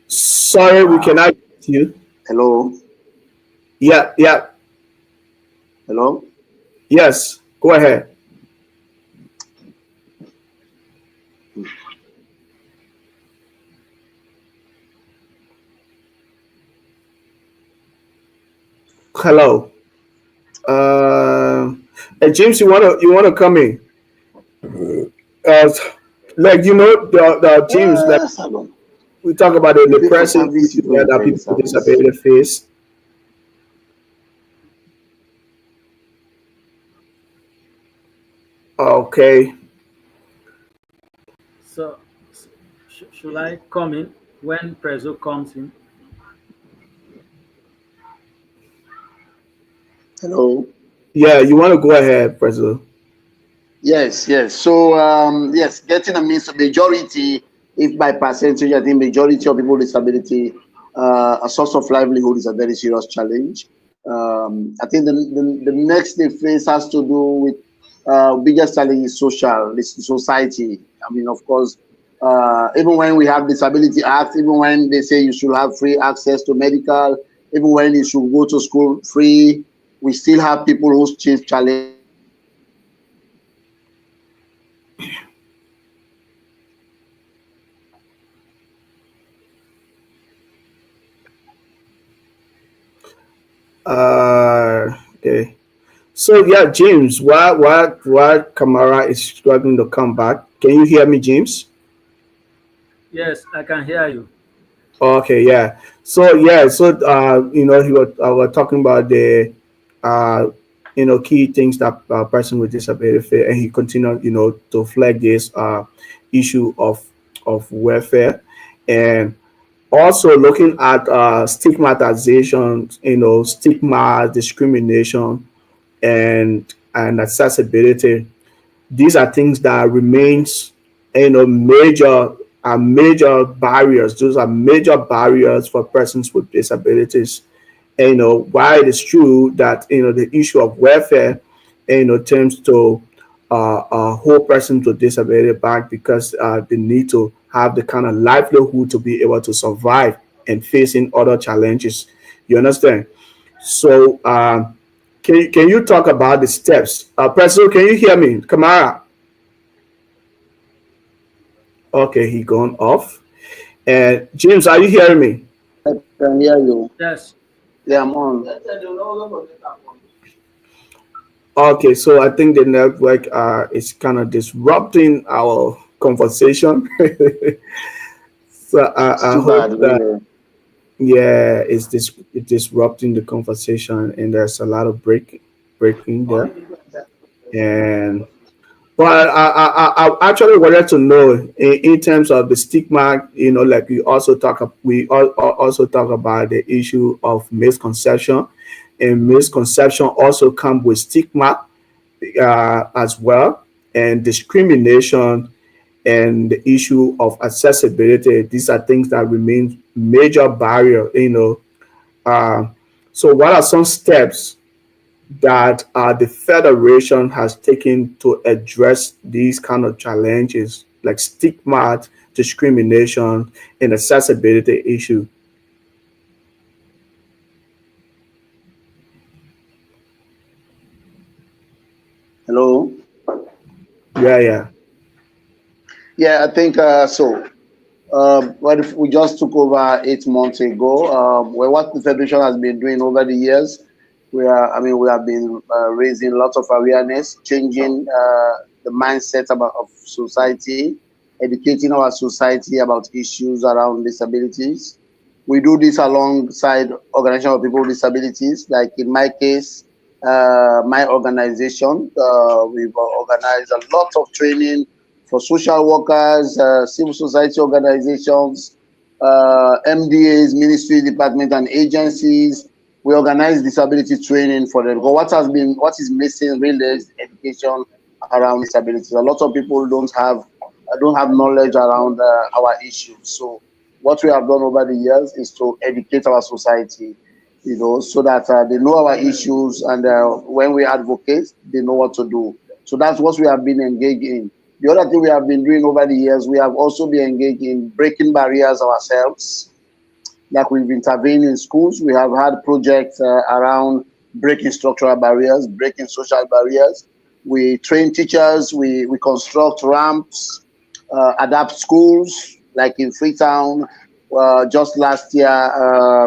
[SPEAKER 2] Sorry, we cannot get you.
[SPEAKER 4] hello,
[SPEAKER 2] Yeah, yeah,
[SPEAKER 4] hello.
[SPEAKER 2] yes. Go ahead. Hello. James, you wanna come in? Uh, like the James, like
[SPEAKER 4] Salon.
[SPEAKER 2] we talk about
[SPEAKER 4] You
[SPEAKER 2] the
[SPEAKER 4] pay for
[SPEAKER 2] pressing
[SPEAKER 4] service, you
[SPEAKER 2] issue
[SPEAKER 4] don't
[SPEAKER 2] that
[SPEAKER 4] enjoy the
[SPEAKER 2] people with
[SPEAKER 4] service.
[SPEAKER 2] disability face. Okay.
[SPEAKER 3] So, should I come in when Prezo comes in?
[SPEAKER 4] Hello.
[SPEAKER 2] Yeah, you want to go ahead, President?
[SPEAKER 4] Yes, yes. So yes, getting a means majority, if by percentage, I think majority of people with disability, a source of livelihood is a very serious challenge. I think the next phase has to do with biggest challenge is social, this society. I mean, of course, even when we have disability act, even when they say you should have free access to medical, even when you should go to school free, we still have people whose chief challenge
[SPEAKER 2] Okay. So yeah, James, why Kamara is struggling to come back? Can you hear me, James?
[SPEAKER 3] Yes, I can hear you.
[SPEAKER 2] Okay, yeah. So yeah, so he was we're talking about the uh key things that person with disability face, and he continued to flag this issue of welfare, and also looking at stigmatization, stigma, discrimination, and accessibility. These are things that remains major barriers. Those are major barriers for persons with disabilities. And while it is true that the issue of welfare tends to hold persons with disability back because they need to have the kind of livelihood to be able to survive and facing other challenges. You understand? So can you talk about the steps? President, can you hear me? Kamara. Okay, he gone off. And James, are you hearing me?
[SPEAKER 4] can hear you.
[SPEAKER 3] Yes.
[SPEAKER 4] Yeah, I'm on.
[SPEAKER 2] Okay, so I think the network is kind of disrupting our conversation. So
[SPEAKER 4] It's
[SPEAKER 2] I
[SPEAKER 4] too bad,
[SPEAKER 2] hope that
[SPEAKER 4] really.
[SPEAKER 2] yeah, it's disrupting the conversation, and there's a lot of breaking there. And but I actually wanted to know in terms of the stigma, like we also talk about the issue of misconception, and misconception also come with stigma as well, and discrimination, and the issue of accessibility. These are things that remain major barrier. Uh, so, what are some steps that the federation has taken to address these kind of challenges like stigma, discrimination, and accessibility issue?
[SPEAKER 4] Hello.
[SPEAKER 2] Yeah, yeah.
[SPEAKER 4] Yeah, I think so. What if we just took over 8 months ago? Well, what the federation has been doing over the years, we have been raising lots of awareness, changing the mindset of society, educating our society about issues around disabilities. We do this alongside organization of people with disabilities. Like in my case, my organization, we've organized a lot of training for social workers, civil society organizations, MDAs, ministry, department, and agencies. We organize disability training for them. But what is missing really is education around disabilities. A lot of people don't have knowledge around our issues. So what we have done over the years is to educate our society, so that they know our issues, and when we advocate, they know what to do. So that's what we have been engaged in. The other thing we have been doing over the years, we have also been engaged in breaking barriers ourselves. Like we've intervened in schools, we have had projects around breaking structural barriers, breaking social barriers. We train teachers, we construct ramps, adapt schools, like in Freetown. Just last year,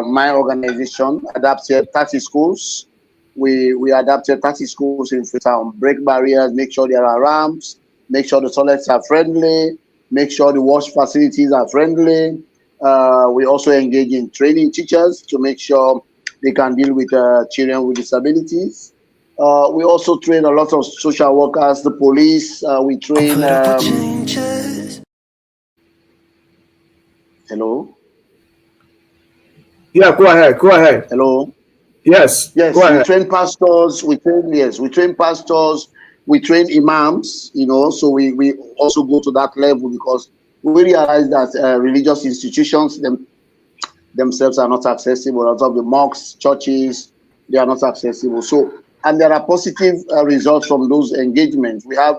[SPEAKER 4] my organization adapted 30 schools. We adapted 30 schools in Freetown, break barriers, make sure there are ramps, make sure the toilets are friendly, make sure the wash facilities are friendly. We also engage in training teachers to make sure they can deal with children with disabilities. We also train a lot of social workers, the police. We train
[SPEAKER 1] Comfortable changes.
[SPEAKER 4] Hello?
[SPEAKER 2] Yeah, go ahead. Go ahead.
[SPEAKER 4] Hello?
[SPEAKER 2] Yes,
[SPEAKER 4] Yes,
[SPEAKER 2] go
[SPEAKER 4] we
[SPEAKER 2] ahead.
[SPEAKER 4] train pastors, we train pastors, we train imams, so we also go to that level because we realize that religious institutions themselves are not accessible. A lot of the mosques, churches, they are not accessible. So, and there are positive results from those engagements. We have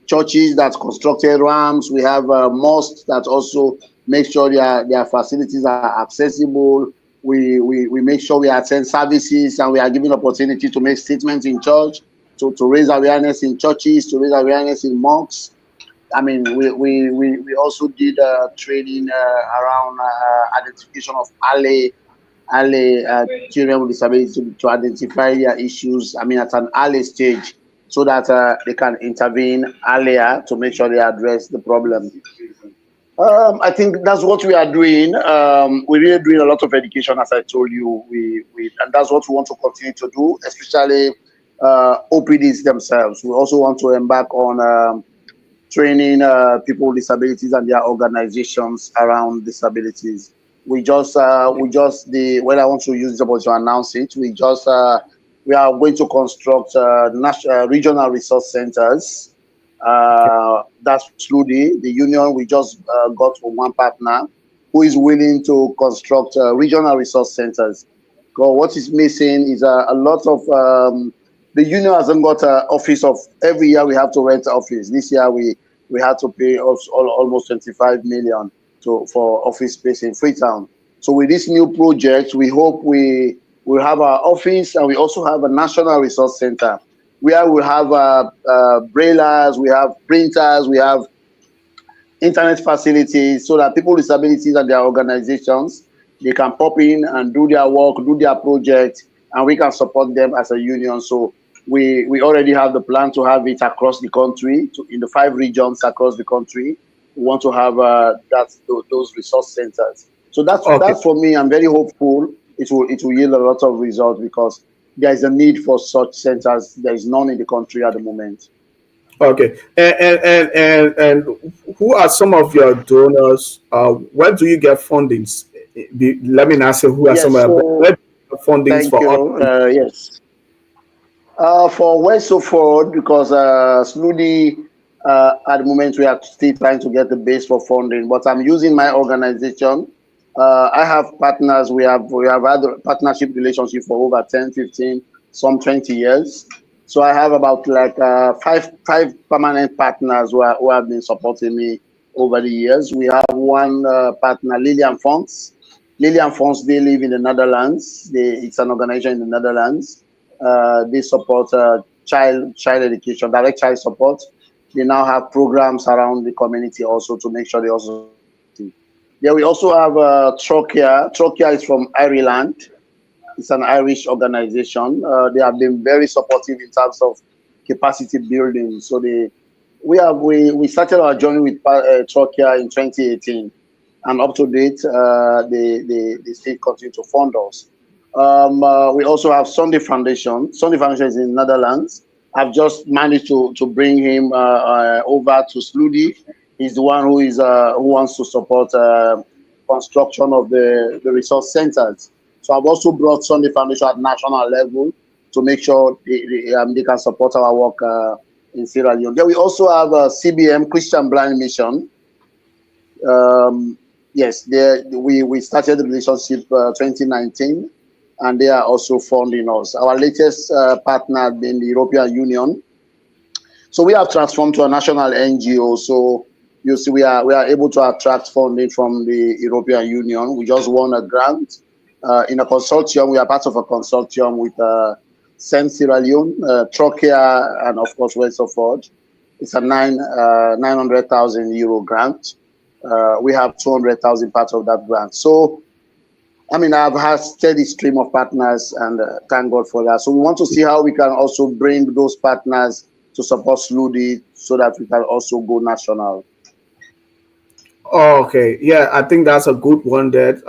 [SPEAKER 4] churches that constructed ramps. We have mosques that also make sure their facilities are accessible. We make sure we attend services and we are given opportunity to make statements in church, to raise awareness in churches, to raise awareness in mosques. I mean, we also did training around identification of children with disabilities to identify their issues. I mean, at an early stage, so that they can intervene earlier to make sure they address the problem. I think that's what we are doing. We're really doing a lot of education, as I told you. And that's what we want to continue to do, especially OPDs themselves. We also want to embark on training people with disabilities and their organizations around disabilities. When I want to use this opportunity to announce it, we are going to construct regional resource centers. That's through the union. We just got from one partner who is willing to construct regional resource centers. So what is missing is a lot of the union hasn't got an office of every year we have to rent office. This year we had to pay almost 25 million for office space in Freetown. So with this new project, we hope we will have our office and we also have a national resource center where we have braillers, we have printers, we have internet facilities so that people with disabilities and their organizations, they can pop in and do their work, do their project, and we can support them as a union. So we already have the plan to have it across the country, in the 5 regions across the country. We want to have those resource centers. So that's for me. I'm very hopeful it will yield a lot of results because there is a need for such centers. There is none in the country at the moment.
[SPEAKER 2] Okay, and who are some of your donors? Where do you get fundings? Let me ask you, who are some of where do you get fundings
[SPEAKER 4] thank
[SPEAKER 2] for?
[SPEAKER 4] You. Yes. For West Suffolk, because SNUDI, at the moment we are still trying to get the base for funding, but I'm using my organization. I have partners. We have had a partnership relationship for over 10, 15, some 20 years. So I have about like five permanent partners who have been supporting me over the years. We have one partner, Lilian Fonts. Lilian Fonts, they live in the Netherlands. It's an organization in the Netherlands. They support child education, direct child support. They now have programs around the community also to make sure they also. Yeah, we also have Trocea. Trocea is from Ireland. It's an Irish organization. They have been very supportive in terms of capacity building. So we started our journey with Trocea in 2018, and up to date, they still continue to fund us. We also have Sunday Foundation. Sunday Foundation is in the Netherlands. I've just managed to bring him over to SNUDI. He's the one who wants to support construction of the resource centers. So I've also brought Sunday Foundation at national level to make sure they can support our work in Sierra Leone. Then we also have CBM, Christian Blind Mission. Yes, we started the relationship 2019, and they are also funding us. Our latest partner being the European Union. So we have transformed to a national NGO. So you see, we are able to attract funding from the European Union. We just won a grant in a consortium. We are part of a consortium with Saint Sierra Leone, Trocea, and of course West Suffolk. It's a 900,000 euro grant. We have 200,000 part of that grant. So, I mean, I've had steady stream of partners, and thank God for that. So we want to see how we can also bring those partners to support SNUDI so that we can also go national.
[SPEAKER 2] Okay, yeah, I think that's a good one. That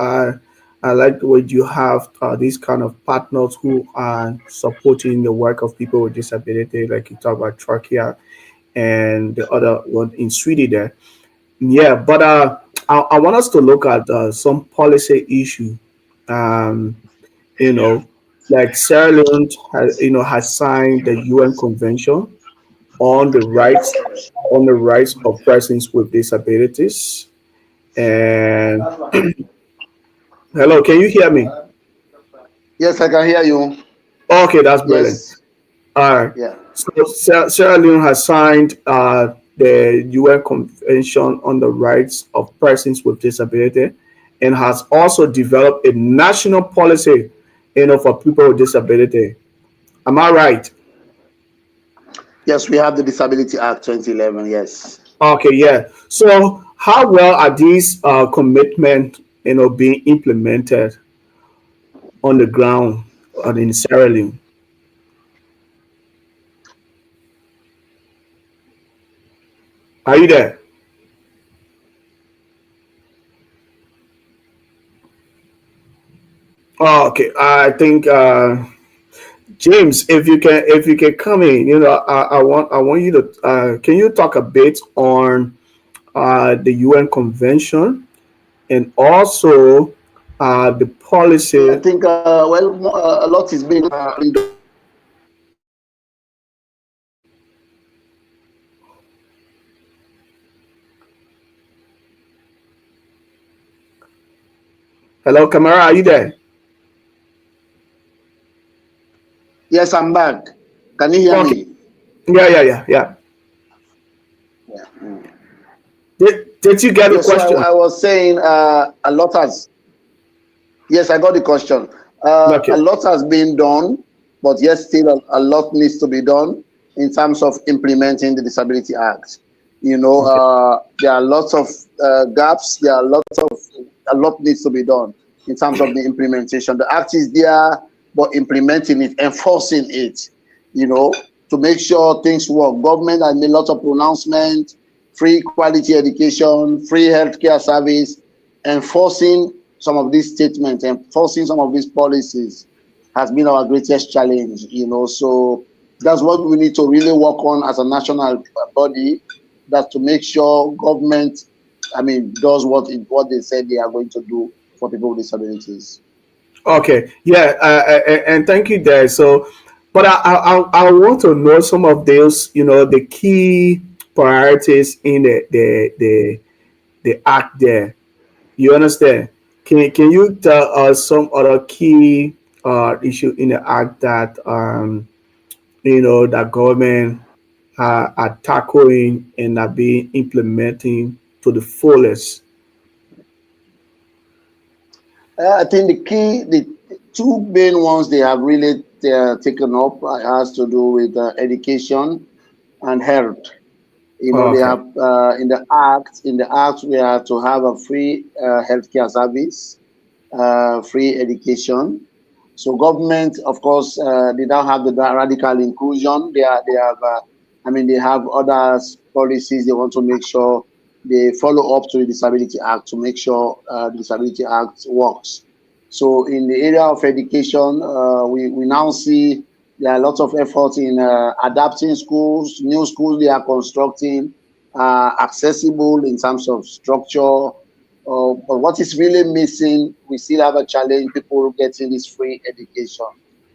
[SPEAKER 2] I like the way you have these kind of partners who are supporting the work of people with disability, like you talk about Trachea and the other one in Sweden there. Yeah, but I want us to look at some policy issue. Um, you know, like Sierra Leone has, has signed the UN Convention on the rights of persons with disabilities. And hello, can you hear me?
[SPEAKER 4] Yes, I can hear you.
[SPEAKER 2] Okay, that's brilliant.
[SPEAKER 4] Yes.
[SPEAKER 2] All right.
[SPEAKER 4] Yeah.
[SPEAKER 2] So Sierra Leone has signed the UN Convention on the Rights of Persons with Disability, and has also developed a national policy, for people with disability. Am I right?
[SPEAKER 4] Yes, we have the Disability Act 2011. Yes.
[SPEAKER 2] Okay, yeah. So how well are these commitments, being implemented on the ground in Sierra Leone? Are you there? Oh, okay. I think James, if you can come in, I want you to can you talk a bit on the UN Convention, and also the
[SPEAKER 4] I
[SPEAKER 2] policy.
[SPEAKER 4] think, a lot is being
[SPEAKER 2] Hello, Kamara, are you there?
[SPEAKER 4] Yes, I'm back. Can you hear
[SPEAKER 2] Okay.
[SPEAKER 4] me?
[SPEAKER 2] Yeah.
[SPEAKER 4] Yeah.
[SPEAKER 2] Did you get the
[SPEAKER 4] Yes, so
[SPEAKER 2] question?
[SPEAKER 4] I was saying a lot has. Yes, I got the question.
[SPEAKER 2] Okay.
[SPEAKER 4] A lot has been done, but yes, still a lot needs to be done in terms of implementing the Disability Act.
[SPEAKER 2] Okay.
[SPEAKER 4] There are lots of gaps. There are lots of a lot needs to be done in terms of the implementation. The act is there, but implementing it, enforcing it, to make sure things work. Government has made lots of pronouncements: free quality education, free healthcare service. Enforcing some of these statements, enforcing some of these policies has been our greatest challenge, So that's what we need to really work on as a national body, that's to make sure government, does what they said they are going to do for people with disabilities.
[SPEAKER 2] Okay. Yeah. And thank you there. So, but I want to know some of those, the key priorities in the act there. You understand? Can you tell us some other key issue in the act that that government are tackling and are being implementing to the fullest?
[SPEAKER 4] I think the two main ones they have really taken up has to do with education and health. They
[SPEAKER 2] Okay.
[SPEAKER 4] have in the act we are to have a free healthcare service, free education. So government, of course, they don't have the radical inclusion. They have, they have other policies. They want to make sure they follow up to the Disability Act to make sure the Disability Act works. So in the area of education, we now see there are lots of efforts in adapting schools, new schools they are constructing, accessible in terms of structure. But what is really missing, we still have a challenge, people getting this free education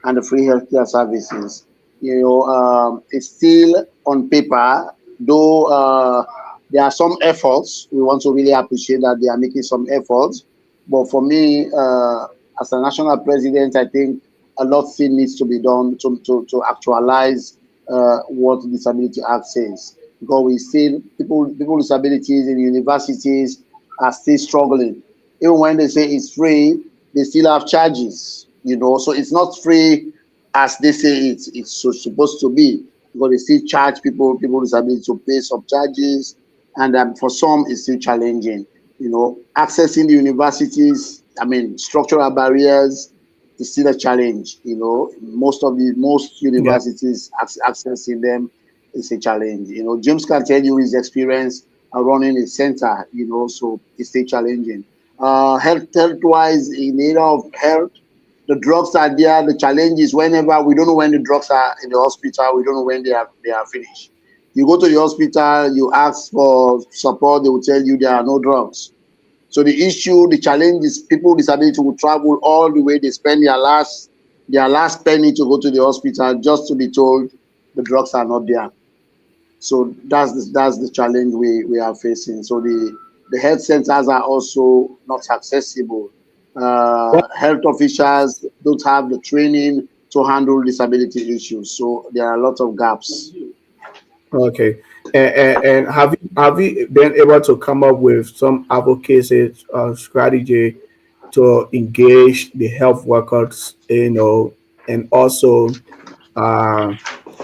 [SPEAKER 4] and the free healthcare services. It's still on paper, though there are some efforts. We want to really appreciate that they are making some efforts. But for me, as a national president, I think a lot still needs to be done to actualize what the Disability Act says. Because we still, people with disabilities in universities are still struggling. Even when they say it's free, they still have charges, So it's not free as they say it's supposed to be, because they still charge people with disabilities to pay some charges, and for some it's still challenging. Accessing the universities, structural barriers is still a challenge. Most
[SPEAKER 2] Yeah.
[SPEAKER 4] universities accessing them is a challenge. James can tell you his experience running a center. So it's still challenging. Health-wise, in the area of health, the drugs are there. The challenge is whenever we don't know when the drugs are in the hospital, we don't know when they are finished. You go to the hospital, you ask for support, they will tell you there are no drugs. So the issue, the challenge is people with disability will travel all the way. They spend their last penny to go to the hospital just to be told the drugs are not there. So that's the challenge we are facing. So the health centers are also not accessible. Health officials don't have the training to handle disability issues. So there are a lot of gaps.
[SPEAKER 2] Okay. And have you been able to come up with some advocacy strategy to engage the health workers, and also uh,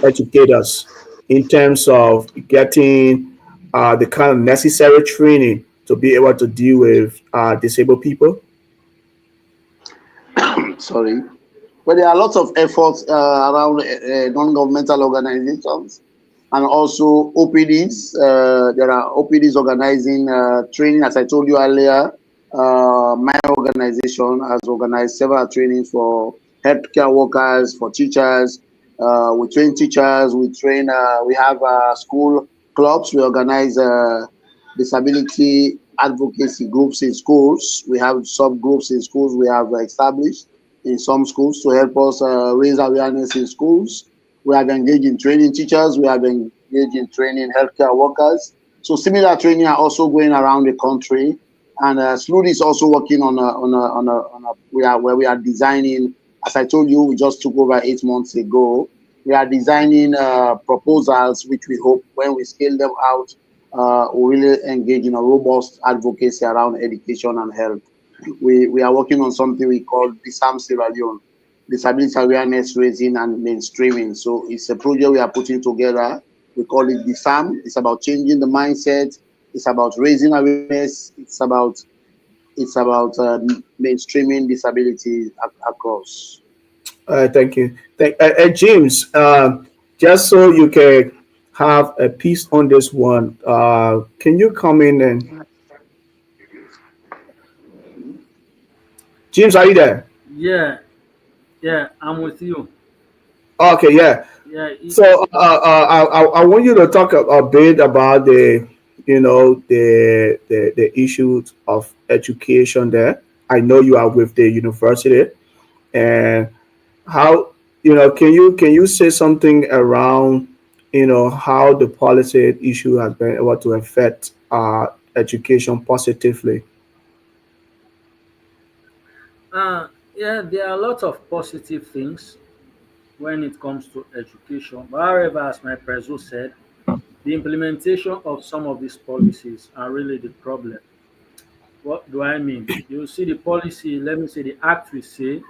[SPEAKER 2] educators in terms of getting the kind of necessary training to be able to deal with disabled people?
[SPEAKER 4] Sorry. But there are lots of efforts around non-governmental organizations and also OPDs. There are OPDs organizing training. As I told you earlier, my organization has organized several trainings for healthcare workers, for teachers. We train teachers. We have school clubs. We organize disability advocacy groups in schools. We have subgroups in schools we have established in some schools to help us raise awareness in schools. We have engaged in training teachers. We have engaged in training healthcare workers. So similar training are also going around the country. And SLUD is also working where we are designing. As I told you, we just took over 8 months ago. We are designing proposals, which we hope when we scale them out, will really engage in a robust advocacy around education and health. We are working on something we call DISAM Sierra Leone, Disability Awareness Raising and Mainstreaming. So it's a project we are putting together. We call it DISAM. It's about changing the mindset. It's about raising awareness. It's about mainstreaming disability across.
[SPEAKER 2] Thank you. James, just so you can have a piece on this one, can you come in and James, are you there?
[SPEAKER 3] Yeah, I'm with you.
[SPEAKER 2] Okay, yeah.
[SPEAKER 3] Yeah.
[SPEAKER 2] So I want you to talk a bit about the issues of education there. I know you are with the university, and how can you say something around how the policy issue has been able to affect education positively?
[SPEAKER 3] Yeah, there are a lot of positive things when it comes to education. But however, as my preso said, the implementation of some of these policies are really the problem. What do I mean? You see the policy, let me say the act will say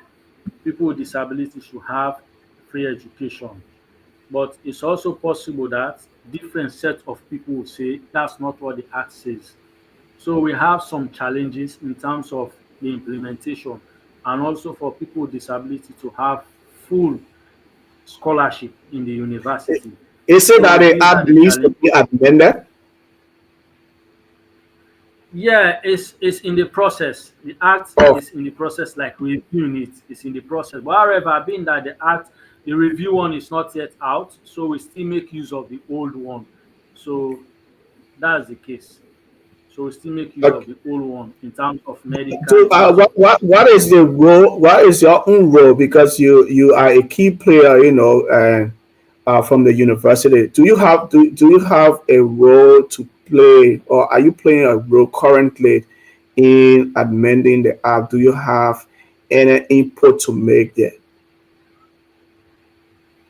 [SPEAKER 3] people with disabilities should have free education. But it's also possible that different sets of people will say that's not what the act says. So we have some challenges in terms of the implementation and also for people with disability to have full scholarship in the university.
[SPEAKER 2] Is it
[SPEAKER 3] So
[SPEAKER 2] that the
[SPEAKER 3] these are
[SPEAKER 2] act
[SPEAKER 3] the
[SPEAKER 2] needs to
[SPEAKER 3] challenges.
[SPEAKER 2] be amended?
[SPEAKER 3] Yeah, it's in the process. The act
[SPEAKER 2] Oh,
[SPEAKER 3] is in the process, like reviewing it. It's in the process. But however, being that the act, the review one is not yet out, so we still make use of the old one. So that's the case. So we still make use of
[SPEAKER 2] okay.
[SPEAKER 3] the old one in terms of medical,
[SPEAKER 2] So,
[SPEAKER 3] in terms of
[SPEAKER 2] what is the role? What is your own role? Because you are a key player, from the university. Do you have a role to play, or are you playing a role currently in amending the act? Do you have any input to make there?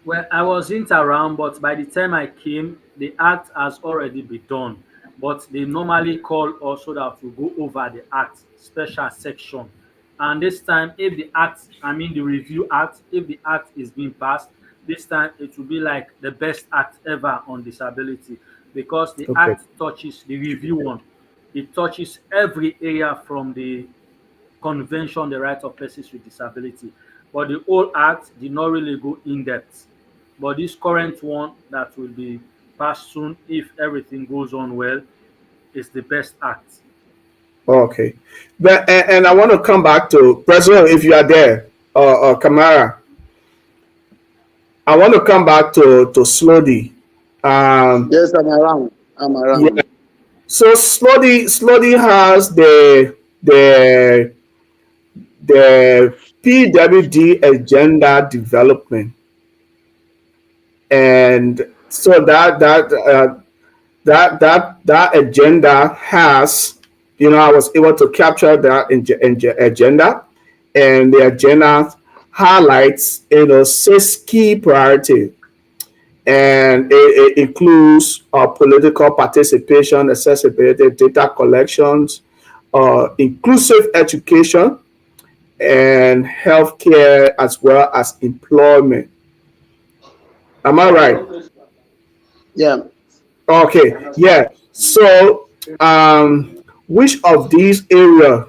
[SPEAKER 3] well, I wasn't around, but by the time I came, the act has already been done. But they normally call us so that we go over the act special section. And this time, if the act, I mean the review act, if the act is being passed, this time it will be like the best act ever on disability because the
[SPEAKER 2] Okay.
[SPEAKER 3] act touches the review one. It touches every area from the convention, the rights of persons with disability. But the old act did not really go in depth. But this current one that will be passed soon, if everything goes on well, is the best act.
[SPEAKER 2] Okay. But and I want to come back to President, if you are there, or Kamara. I want to come back to Slody. Um,
[SPEAKER 4] Yes, I'm around. I'm
[SPEAKER 2] yeah.
[SPEAKER 4] around.
[SPEAKER 2] So Slody has the the the PWD agenda development, and so that agenda has, I was able to capture that agenda, and the agenda highlights, 6 key priorities, and it includes political participation, accessibility, data collections, inclusive education, and healthcare, as well as employment. Am I right?
[SPEAKER 4] Yeah.
[SPEAKER 2] Okay, yeah. So, which of these areas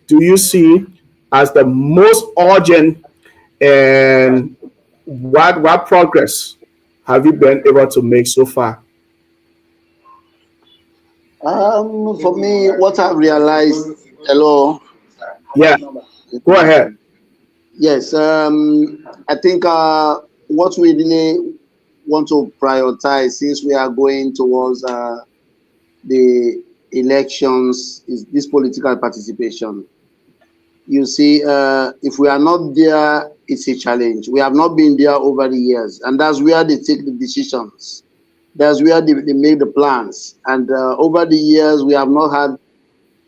[SPEAKER 2] do you see as the most urgent, and what progress have you been able to make so far?
[SPEAKER 4] For me, what I've realized, hello.
[SPEAKER 2] Yeah, go ahead.
[SPEAKER 4] Yes, I think what we really want to prioritize, since we are going towards the elections, is this political participation. You see, if we are not there, it's a challenge. We have not been there over the years, and that's where they take the decisions. That's where they make the plans. And over the years, we have not had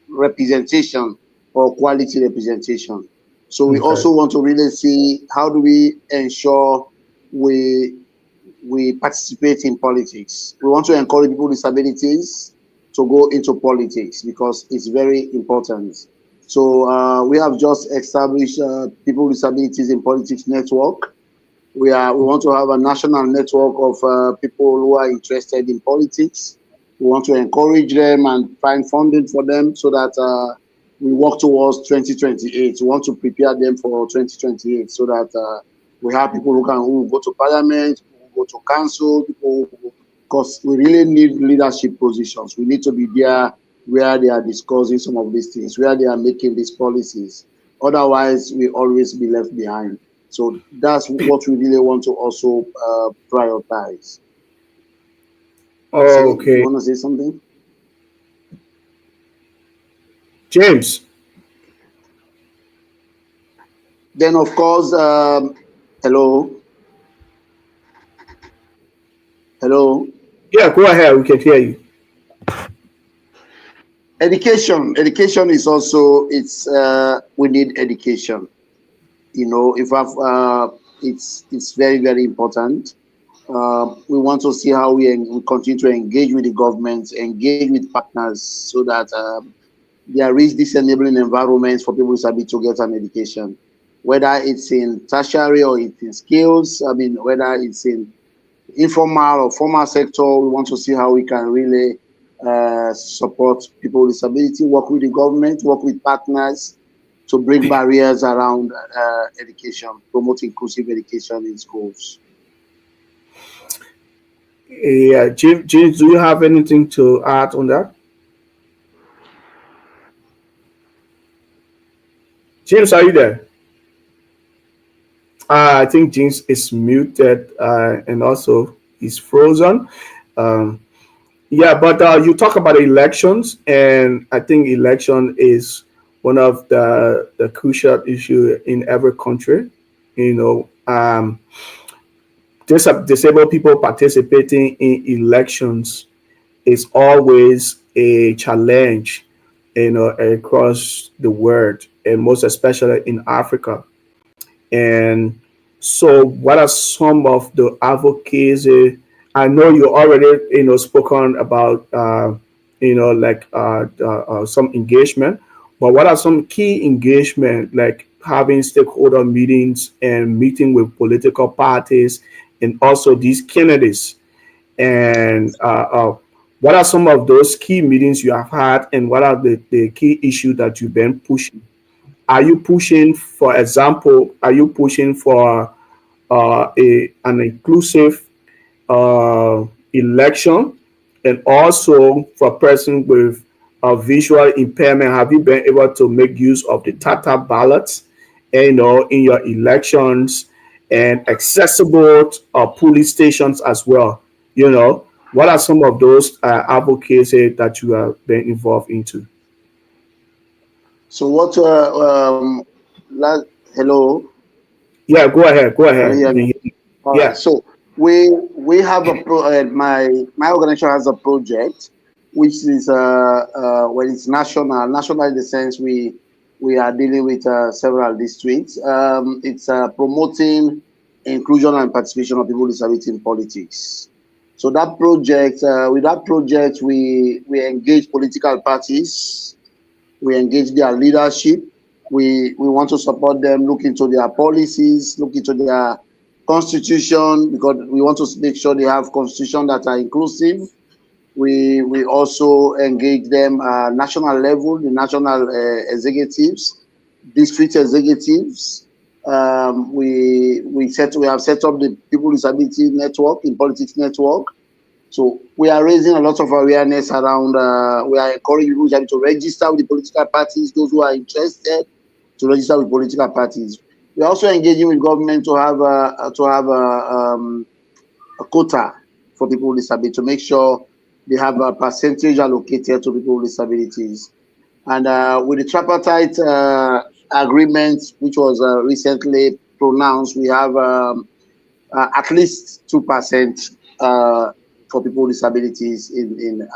[SPEAKER 4] representation or quality representation. So we
[SPEAKER 2] Okay.
[SPEAKER 4] also want to really see how do we ensure we participate in politics. We want to encourage people with disabilities to go into politics because it's very important. So we have just established People with Disabilities in Politics Network. We want to have a national network of people who are interested in politics. We want to encourage them and find funding for them so that we work towards 2028. We want to prepare them for 2028 so that we have people who go to parliament, who go to council, because we really need leadership positions. We need to be there where they are discussing some of these things, where they are making these policies. Otherwise, we always be left behind. So that's what we really want to also prioritize.
[SPEAKER 2] Oh,
[SPEAKER 4] You
[SPEAKER 2] okay.
[SPEAKER 4] want to say something?
[SPEAKER 2] James.
[SPEAKER 4] Then, of course, hello, hello.
[SPEAKER 2] Yeah, go ahead. We can hear you.
[SPEAKER 4] Education is also we need education. If it's very, very important. We want to see how we continue to engage with the government, engage with partners, so that there is this enabling environment for people with disability to get an education, whether it's in tertiary or it's in skills. I mean, whether it's in informal or formal sector, we want to see how we can really support people with disability, work with the government, work with partners to break barriers around education, promote inclusive education in schools.
[SPEAKER 2] Yeah, James, do you have anything to add on that? James, are you there? I think James is muted, and also he's frozen. Um, yeah, but you talk about elections, and I think election is one of the crucial issue in every country. You know, disabled people participating in elections is always a challenge, across the world, and most especially in Africa. And so, what are some of the advocacy? I know you already, spoken about, some engagement, but what are some key engagement, like having stakeholder meetings and meeting with political parties and also these candidates? And what are some of those key meetings you have had, and what are the key issues that you've been pushing? Are you pushing, for example, are you pushing for an inclusive election, and also for person with a visual impairment? Have you been able to make use of the Tata ballots, in your elections, and accessible police stations as well? What are some of those advocacy that you have been involved into?
[SPEAKER 4] So what? Hello,
[SPEAKER 2] Yeah, go ahead. Go
[SPEAKER 4] can you
[SPEAKER 2] ahead.
[SPEAKER 4] hear me? All right.
[SPEAKER 2] Yeah.
[SPEAKER 4] So we have my organization has a project, which is well, it's national. National in the sense we are dealing with several districts. It's promoting inclusion and participation of people with disability in politics. So that project, with that project, we engage political parties, we engage their leadership, we want to support them, look into their policies, look into their constitution, because we want to make sure they have constitution that are inclusive. We also engage them national level, the national executives, district executives. We have set up the People with Disability Network, in Politics Network. So we are raising a lot of awareness around. We are encouraging people to register with the political parties. Those who are interested to register with political parties. We are also engaging with government to have a quota for people with disability, to make sure they have a percentage allocated to people with disabilities. And with the tripartite agreement, which was recently pronounced, we have at least 2% for people with disabilities in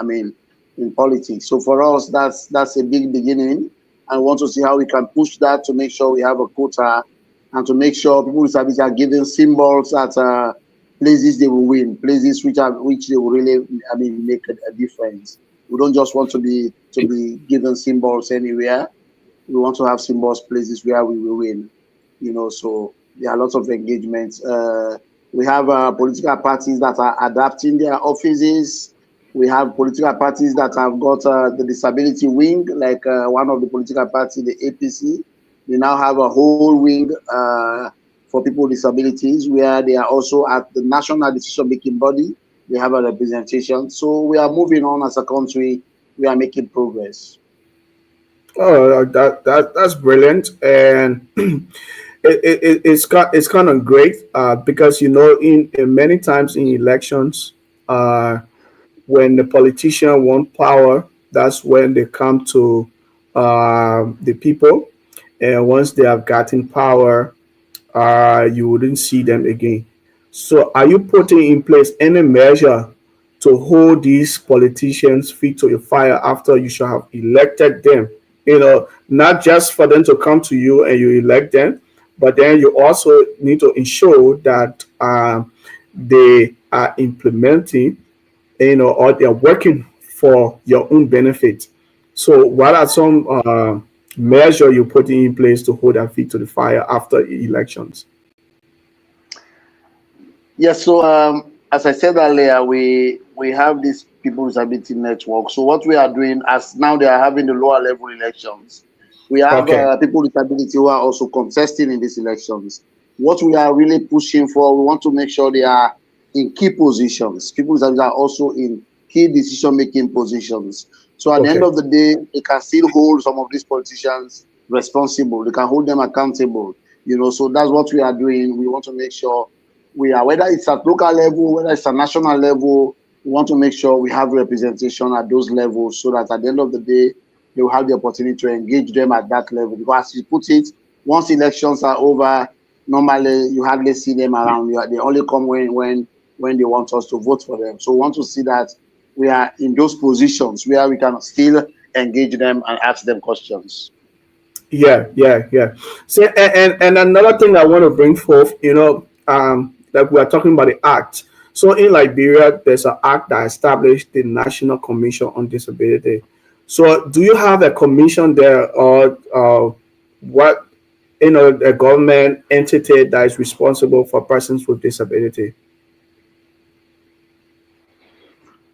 [SPEAKER 4] politics. So for us, that's a big beginning. I want to see how we can push that to make sure we have a quota, and to make sure people with disabilities are given symbols at places they will win, places which they will really make a difference. We don't just want to be given symbols anywhere. We want to have symbols places where we will win. So there are lots of engagements. We have political parties that are adapting their offices. We have political parties that have got the disability wing, like one of the political parties, the APC. They now have a whole wing for people with disabilities, where they are also at the national decision-making body. They have a representation. So we are moving on as a country. We are making progress.
[SPEAKER 2] Oh, that's brilliant, and it's kind of great because in many times in elections, when the politician want power, that's when they come to the people, and once they have gotten power, you wouldn't see them again. So, are you putting in place any measure to hold these politicians' feet to the fire after you should have elected them? Not just for them to come to you and you elect them, but then you also need to ensure that they are implementing, or they're working for your own benefit. So, what are some measures you're putting in place to hold their feet to the fire after elections?
[SPEAKER 4] Yes, so as I said earlier, we have this People with Disability Network. So what we are doing, as now they are having the lower level elections, we have
[SPEAKER 2] Okay.
[SPEAKER 4] people with disability who are also contesting in these elections. What we are really pushing for, we want to make sure they are in key positions. People with disability are also in key decision-making positions. So at the end
[SPEAKER 2] Okay.
[SPEAKER 4] of the day, they can still hold some of these politicians responsible. They can hold them accountable. So that's what we are doing. We want to make sure we are, whether it's at local level, whether it's at national level, we want to make sure we have representation at those levels, so that at the end of the day, they will have the opportunity to engage them at that level. Because as you put it, once elections are over, normally you hardly see them around. They only come when they want us to vote for them. So we want to see that we are in those positions where we can still engage them and ask them questions.
[SPEAKER 2] Yeah. So, and another thing I want to bring forth, like we are talking about the act. So in Liberia, there's an act that established the National Commission on Disability. So do you have a commission there, or what? A government entity that is responsible for persons with disability?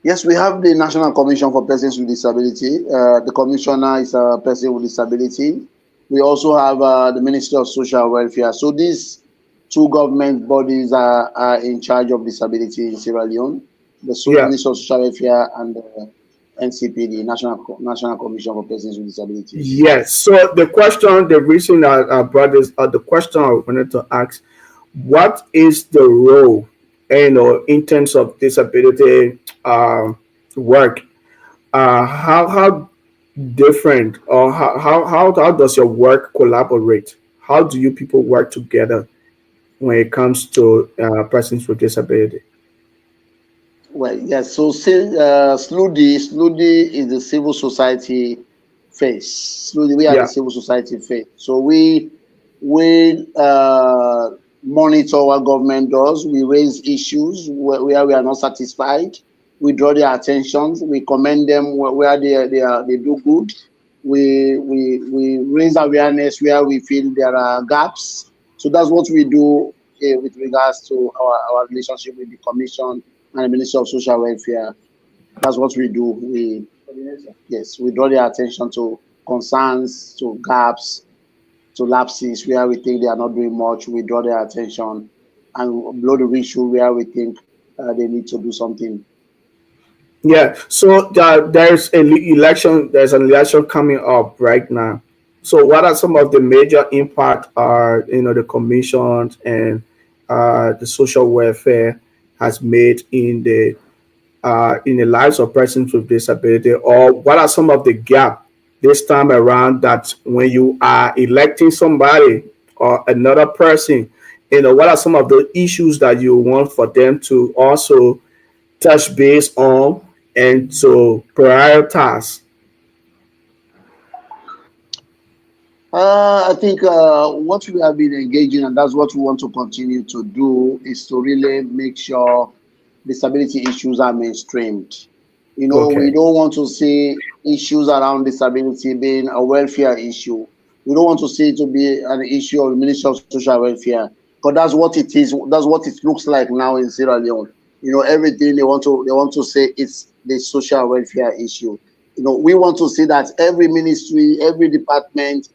[SPEAKER 4] Yes, we have the National Commission for Persons with Disability. The commissioner is a person with disability. We also have the Ministry of Social Welfare. So these two government bodies are in charge of disability in Sierra Leone: the
[SPEAKER 2] Yeah.
[SPEAKER 4] Ministry of Social Welfare and the NCPD, National Commission for Persons with Disabilities.
[SPEAKER 2] Yes. So the reason I brought this, the question I wanted to ask: what is the role, in terms of disability work? How different, or how does your work collaborate? How do you people work together when it comes to persons with disability?
[SPEAKER 4] Well, yes. So, say, SLUDI is the civil society face. SLUDI, we are the
[SPEAKER 2] Yeah.
[SPEAKER 4] civil society face. So we monitor what government does. We raise issues where we are not satisfied. We draw their attention. We commend them where they do good. We raise awareness where we feel there are gaps. So that's what we do with regards to our relationship with the Commission and the Ministry of Social Welfare. That's what we do. We draw their attention to concerns, to gaps, to lapses where we think they are not doing much. We draw their attention and blow the whistle where we think they need to do something.
[SPEAKER 2] Yeah. So there's election. There's an election coming up right now. So what are some of the major impact are the commissions and the social welfare has made in the lives of persons with disability, or what are some of the gap this time around that when you are electing somebody or another person, what are some of the issues that you want for them to also touch base on and to prioritize?
[SPEAKER 4] I think what we have been engaging, and that's what we want to continue to do, is to really make sure disability issues are mainstreamed. We
[SPEAKER 2] Okay.
[SPEAKER 4] don't want to see issues around disability being a welfare issue. We don't want to see it to be an issue of the Ministry of Social Welfare, because that's what it is. That's what it looks like now in Sierra Leone. Everything they want to say it's the social welfare issue. We want to see that every ministry, every department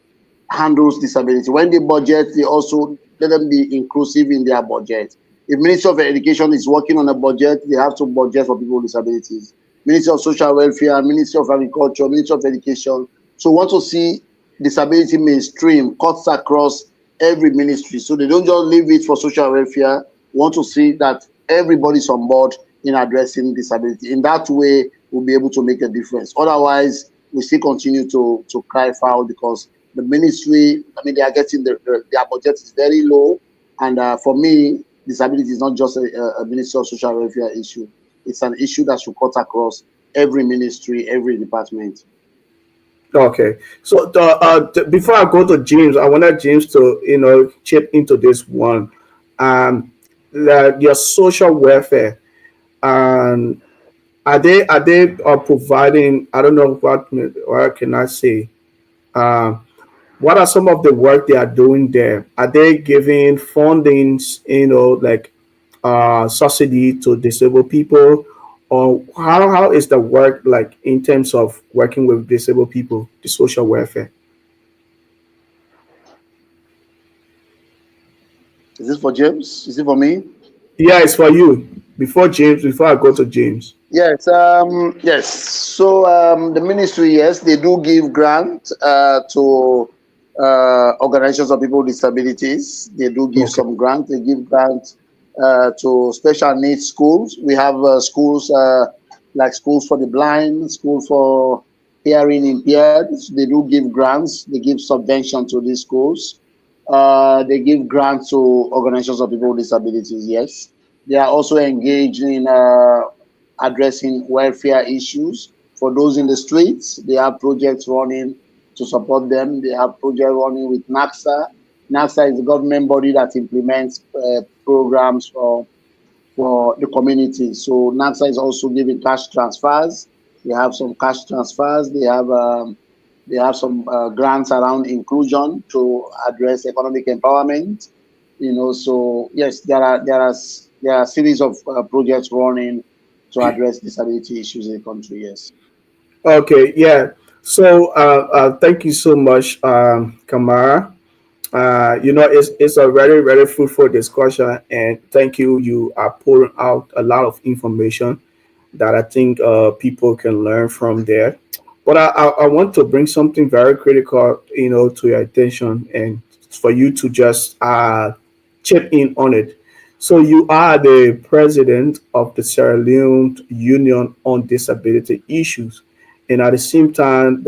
[SPEAKER 4] handles disability. When they budget, they also let them be inclusive in their budget. If Ministry of Education is working on a budget, they have to budget for people with disabilities. Ministry of Social Welfare, Ministry of Agriculture, Ministry of Education. So we want to see disability mainstream cuts across every ministry. So they don't just leave it for social welfare. We want to see that everybody's on board in addressing disability. In that way, we'll be able to make a difference. Otherwise, we still continue to cry foul because the ministry, they are getting their budget is very low. And for me, disability is not just a Ministry of Social Welfare issue. It's an issue that should cut across every ministry, every department.
[SPEAKER 2] Okay. So before I go to James, I wanted James to chip into this one. Um, your social welfare. Um, are they providing? I don't know what can I say. Um, what are some of the work they are doing there? Are they giving fundings, like subsidy to disabled people, or how is the work like in terms of working with disabled people, the social welfare?
[SPEAKER 4] Is this for James? Is it for me?
[SPEAKER 2] Yeah, it's for you. Before I go to James.
[SPEAKER 4] Yes, yes. So the ministry, yes, they do give grant to organizations of people with disabilities. They do give
[SPEAKER 2] Okay.
[SPEAKER 4] some grant. They give grant to special needs schools. We have schools like schools for the blind, school for hearing impaired. They do give grants. They give subvention to these schools. They give grants to organizations of people with disabilities. Yes, they are also engaged in addressing welfare issues for those in the streets. They have projects running to support them. They have projects running with NACSA. NACSA is the government body that implements programs for the community. So NACSA is also giving cash transfers. They have some cash transfers. They have some grants around inclusion to address economic empowerment. So yes, there are a series of projects running to address disability issues in the country. Yes.
[SPEAKER 2] Okay. Yeah. So thank you so much, Kamara. It's a very, very fruitful discussion, and thank you. You are pouring out a lot of information that I think people can learn from there. But I want to bring something very critical, to your attention, and for you to just chip in on it. So you are the president of the Sierra Leone Union on Disability Issues, and at the same time,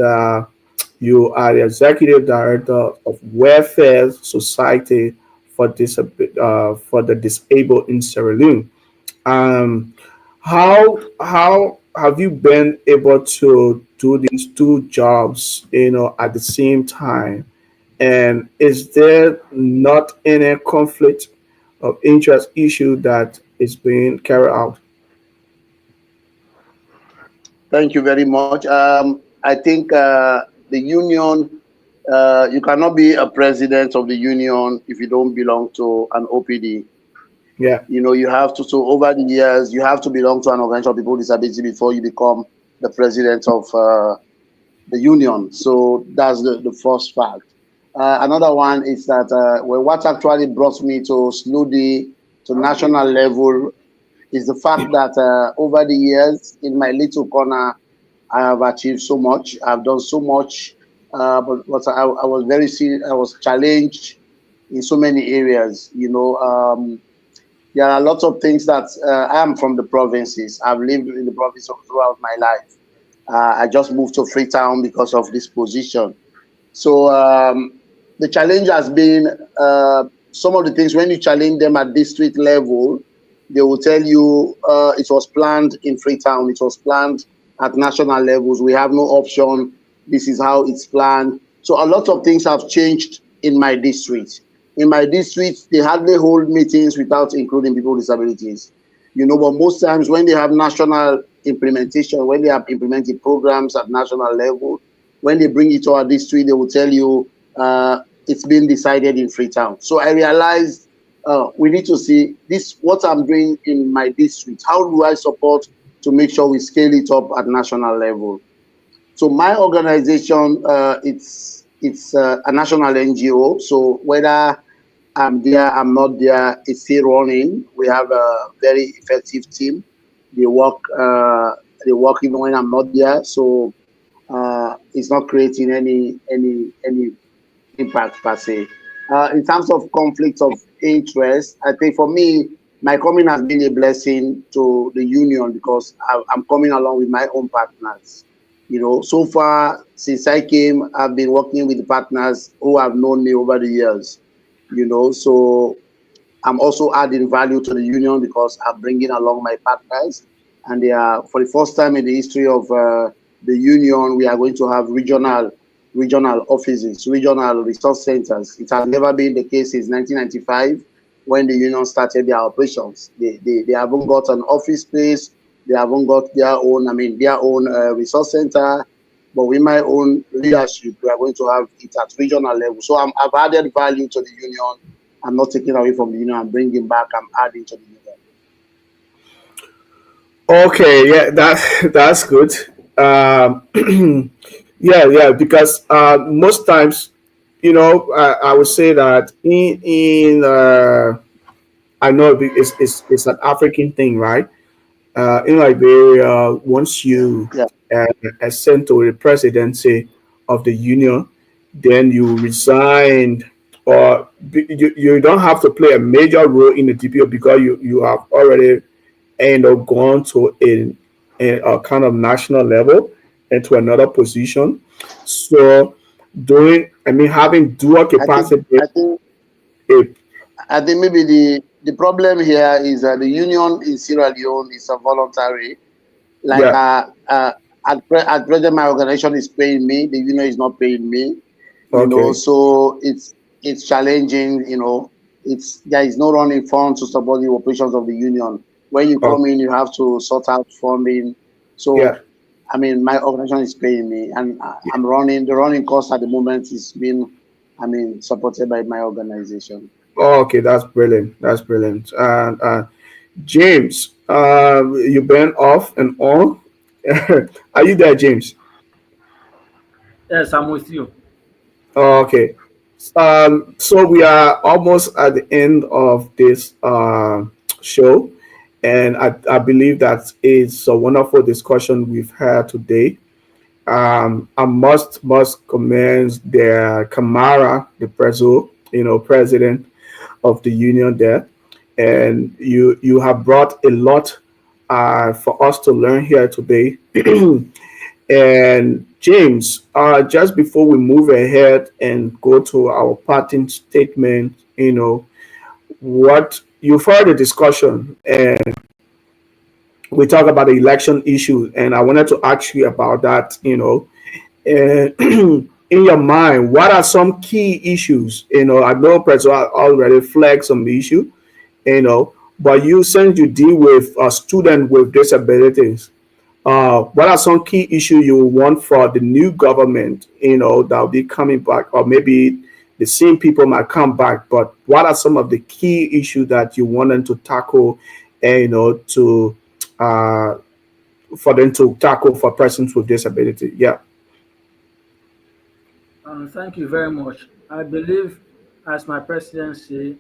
[SPEAKER 2] you are the executive director of Welfare Society for the disabled in Sierra Leone. Um, how have you been able to do these two jobs, at the same time? And is there not any conflict of interest issue that is being carried out?
[SPEAKER 4] Thank you very much. I think the union, you cannot be a president of the union if you don't belong to an OPD.
[SPEAKER 2] Yeah.
[SPEAKER 4] You have to, so over the years, you have to belong to an organization of people with disability before you become the president of the union. So that's the first fact. Another one is that what actually brought me to SNUDI to national level is the fact that over the years, in my little corner, I have achieved so much. I've done so much, but I was very serious. I was challenged in so many areas. There are lots of things that I am from the provinces. I've lived in the province throughout my life. I just moved to Freetown because of this position. So the challenge has been some of the things when you challenge them at district level, they will tell you it was planned in Freetown, it was planned at national levels. We have no option. This is how it's planned. So a lot of things have changed in my district. In my district, they hardly hold meetings without including people with disabilities. But most times when they have national implementation, when they have implemented programs at national level, when they bring it to our district, they will tell you it's been decided in Freetown. So I realized we need to see this, what I'm doing in my district. How do I support to make sure we scale it up at national level? So my organization, it's a national NGO. So whether I'm there, I'm not there, it's still running. We have a very effective team. They work even when I'm not there. So it's not creating any impact per se. In terms of conflicts of interest, I think for me, my coming has been a blessing to the union because I'm coming along with my own partners. So far since I came, I've been working with the partners who have known me over the years. So I'm also adding value to the union because I'm bringing along my partners, and they are, for the first time in the history of the union, we are going to have regional offices, regional resource centers. It has never been the case since 1995 when the union started their operations. They haven't got an office space. They haven't got their own resource center. But with my own leadership, we are going to have it at regional level. So I've added value to the union. I'm not taking away from the union. I'm bringing back. I'm adding to the union.
[SPEAKER 2] Okay, yeah, that's good. Yeah, because most times, I would say that I know it's an African thing, right? In Liberia, once you
[SPEAKER 4] Yeah.
[SPEAKER 2] ascend to the presidency of the union, then you resign, or you don't have to play a major role in the DPO because you have already gone to a kind of national level and to another position. So having dual
[SPEAKER 4] I think
[SPEAKER 2] capacity.
[SPEAKER 4] I think
[SPEAKER 2] it,
[SPEAKER 4] I think maybe the problem here is that the union in Sierra Leone is a voluntary. Like
[SPEAKER 2] yeah.
[SPEAKER 4] at present, my organization is paying me. The union is not paying me.
[SPEAKER 2] Okay.
[SPEAKER 4] So it's challenging. There is no running fund to support the operations of the union. When you
[SPEAKER 2] Oh,
[SPEAKER 4] come in, you have to sort out funding. So
[SPEAKER 2] yeah.
[SPEAKER 4] my organization is paying me, and I'm running. The running cost at the moment is being, supported by my organization.
[SPEAKER 2] Oh, okay, that's brilliant. That's brilliant. And James, you've been off and on. Are you there, James?
[SPEAKER 3] Yes, I'm with you.
[SPEAKER 2] Oh, okay. So we are almost at the end of this show, and I believe that is a wonderful discussion we've had today. I must commend the Kamara, the president of the union there, and you have brought a lot for us to learn here today. And James, just before we move ahead and go to our parting statement, what you've heard the discussion, and we talk about the election issue, and I wanted to ask you about that. And in your mind, what are some key issues? I know President already flagged some issue, but you, since you deal with a student with disabilities, what are some key issues you want for the new government, that will be coming back, or maybe the same people might come back, but what are some of the key issues that you want them to tackle, and, to uh, for them to tackle for persons with disability? Yeah.
[SPEAKER 3] Thank you very much. I believe, as my president say,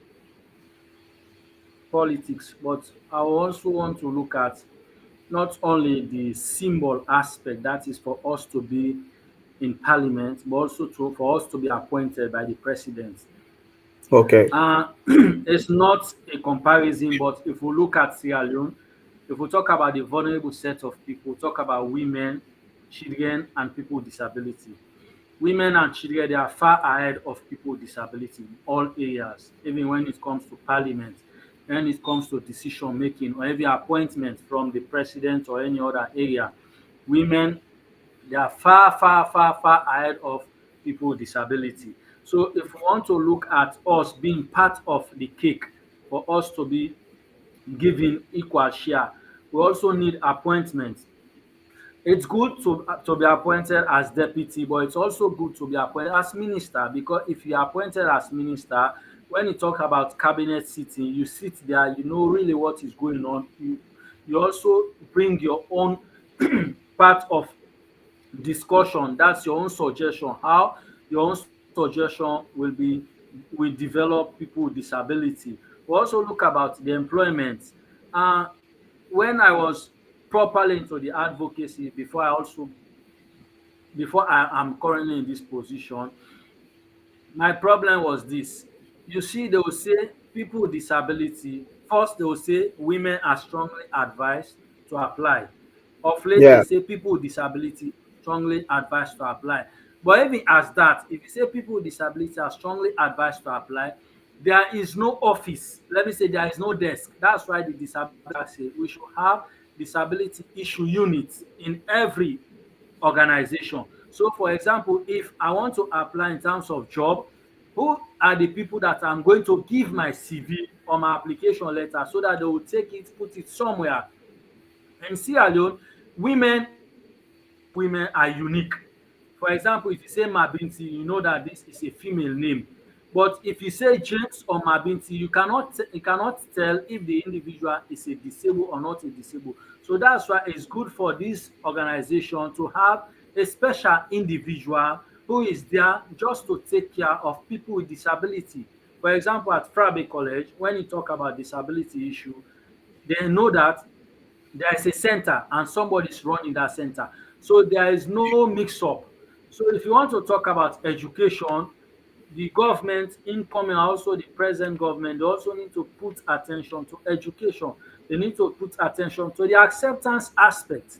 [SPEAKER 3] politics, but I also want to look at not only the symbol aspect, that is for us to be in parliament, but also for us to be appointed by the president.
[SPEAKER 2] Okay.
[SPEAKER 3] It's not a comparison, but if we look at Sierra Leone, if we talk about the vulnerable set of people, talk about women, children, and people with disability. Women and children, they are far ahead of people with disability in all areas, even when it comes to parliament, when it comes to decision making, or every appointment from the president or any other area. Women, they are far, far, far, far ahead of people with disability. So if we want to look at us being part of the cake, for us to be given equal share, we also need appointments. It's good to be appointed as deputy, but it's also good to be appointed as minister, because if you are appointed as minister, when you talk about cabinet sitting, you sit there, you know really what is going on. You also bring your own part of discussion. That's your own suggestion. How your own suggestion will develop people with disability. We also look about the employment. Uh, when I was properly into the advocacy before I am currently in this position, my problem was this. You see, they will say people with disability, first they will say women are strongly advised to apply. Of late, they
[SPEAKER 2] Yeah.
[SPEAKER 3] say people with disability strongly advised to apply. But even as that, if you say people with disability are strongly advised to apply, there is no office. Let me say there is no desk. That's why the disability Act say we should have disability issue units in every organization. So, for example, if I want to apply in terms of job, who are the people that I'm going to give my CV or my application letter so that they will take it, put it somewhere? In Sierra Leone, women women are unique. For example, if you say Mabinti, you know that this is a female name. But if you say James or Mabinti, you cannot tell if the individual is a disabled or not a disabled. So that's why it's good for this organization to have a special individual who is there just to take care of people with disability. For example, at Frabe College, when you talk about disability issue, they know that there is a center and somebody is running that center. So there is no mix up. So if you want to talk about education, the government, incoming and also the present government, they also need to put attention to education. They need to put attention to the acceptance aspect.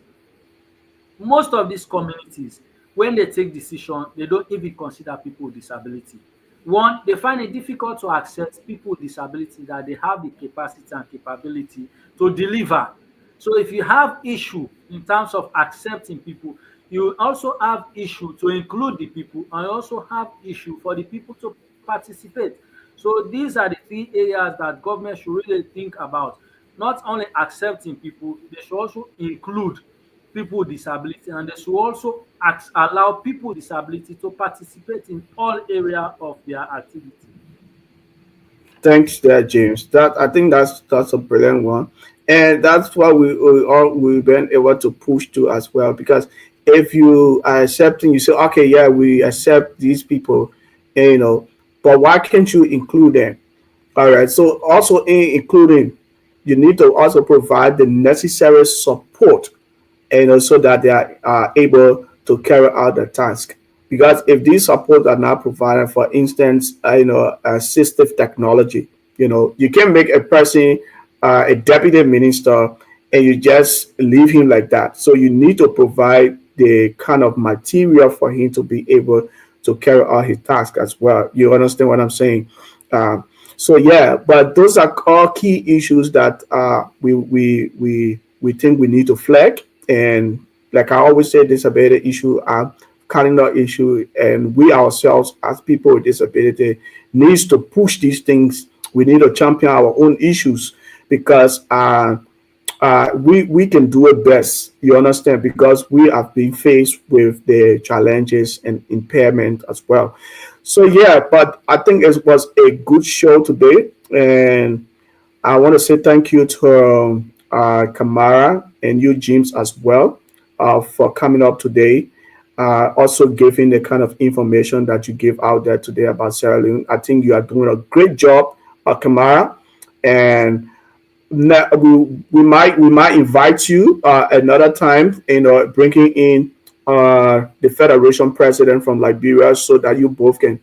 [SPEAKER 3] Most of these communities, when they take decision, they don't even consider people with disability. One, they find it difficult to accept people with disability that they have the capacity and capability to deliver. So if you have issue in terms of accepting people, you also have issue to include the people, and you also have issue for the people to participate. So these are the three areas that government should really think about. Not only accepting people, they should also include people with disability, and they should also allow people with disability to participate in all area of their activity.
[SPEAKER 2] Thanks there, James. That I think that's a brilliant one, and that's what we've been able to push to as well. Because if you are accepting, you say, okay, yeah, we accept these people, but why can't you include them? All right. So also in including, you need to also provide the necessary support, so that they are able to carry out the task. Because if these supports are not provided, for instance, assistive technology, you can make a person a deputy minister and you just leave him like that. So you need to provide the kind of material for him to be able to carry out his task as well. You understand what I'm saying? So yeah, but those are all key issues that we think we need to flag. And like I always say, disability issue are cardinal issue, and we ourselves as people with disability needs to push these things. We need to champion our own issues because we can do it best. You understand? Because we have been faced with the challenges and impairment as well. So yeah, but I think it was a good show today, and I want to say thank you to Kamara and you, James, as well, for coming up today. Also giving the kind of information that you give out there today about Sierra Leone. I think you are doing a great job, Kamara, and we might invite you another time, bringing in the Federation president from Liberia, so that you both can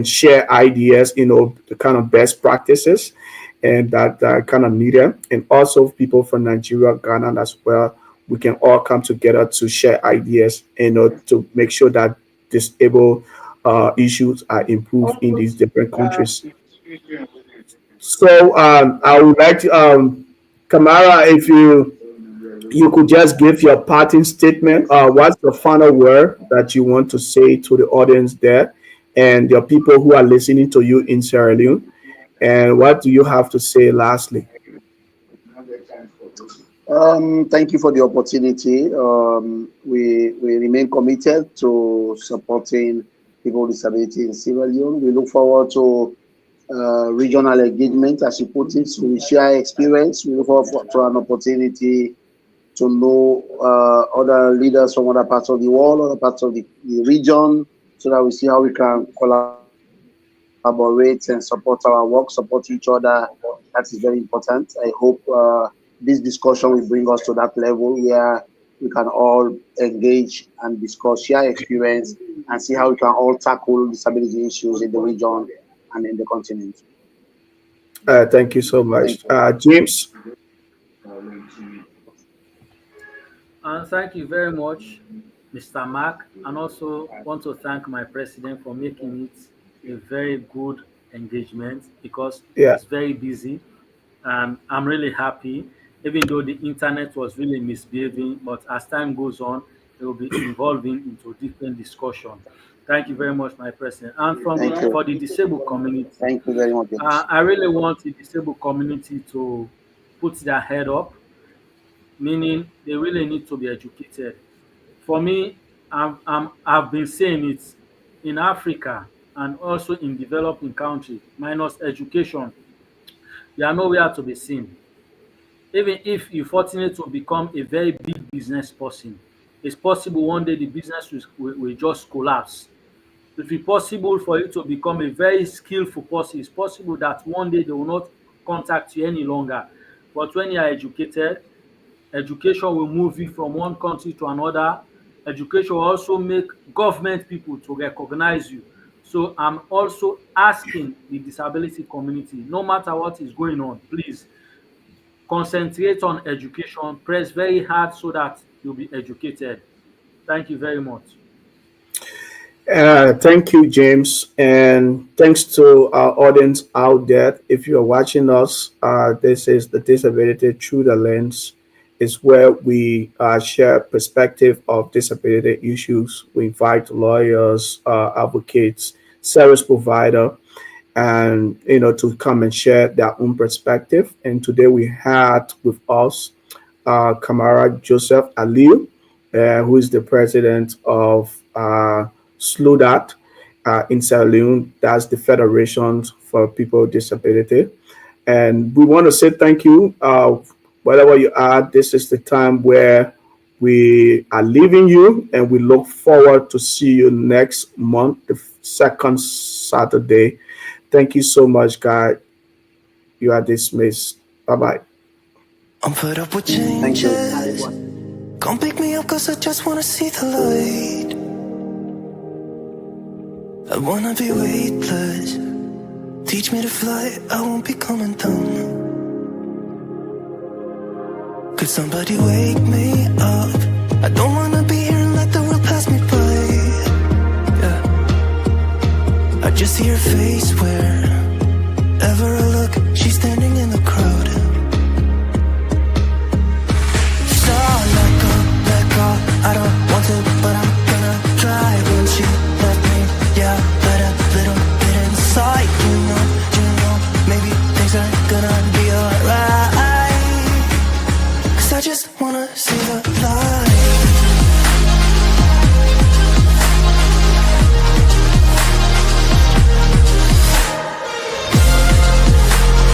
[SPEAKER 2] share ideas, the kind of best practices and that kind of media, and also people from Nigeria, Ghana as well. We can all come together to share ideas, to make sure that disabled issues are improved in these different countries. So I would like to, Kamara, if you could just give your parting statement. What's the final word that you want to say to the audience there and the people who are listening to you in Sierra Leone? And what do you have to say lastly?
[SPEAKER 4] Thank you for the opportunity. We remain committed to supporting people with disability in Sierra Leone. We look forward to regional engagement, as you put it. So we share experience. We look forward to an opportunity to know other leaders from other parts of the world, other parts of the region, so that we see how we can collaborate and support our work, support each other. That is very important. I hope this discussion will bring us to that level where we can all engage and discuss, share experience, and see how we can all tackle disability issues in the region and in the continent.
[SPEAKER 2] Thank you so much. James?
[SPEAKER 3] And thank you very much, Mr. Mark, and also want to thank my president for making it a very good engagement, because it's very busy, and I'm really happy, even though the internet was really misbehaving, but as time goes on, it will be evolving into different discussion. Thank you very much, my president. And for the disabled community,
[SPEAKER 4] thank you very much.
[SPEAKER 3] I really want the disabled community to put their head up, meaning they really need to be educated. For me, I've been saying it, in Africa and also in developing countries, minus education, you are nowhere to be seen. Even if you're fortunate to become a very big business person, it's possible one day the business will just collapse. If it's possible for you to become a very skillful person, it's possible that one day they will not contact you any longer. But when you are educated, education will move you from one country to another. Education will also make government people to recognize you. So I'm also asking the disability community, no matter what is going on, please concentrate on education, press very hard so that you'll be educated. Thank you very much.
[SPEAKER 2] Thank you, James, and thanks to our audience out there. If you are watching us, this is the Disability Through the Lens. Is where we share perspective of disability issues. We invite lawyers, advocates, service provider, and to come and share their own perspective. And today we had with us Kamara Joseph Aliu, who is the president of SLUDAT in Sierra Leone. That's the Federation for People with Disability. And we want to say thank you. Wherever you are, this is the time where we are leaving you, and we look forward to see you next month, the second Saturday. Thank you so much, guys. You are dismissed. Bye-bye.
[SPEAKER 1] I'm fed up with changes. Come pick me up, cause I just wanna see the light. I wanna be weightless. Teach me to fly, I won't be coming down. Could somebody wake me up? I don't wanna be here and let the little bit inside. You know, maybe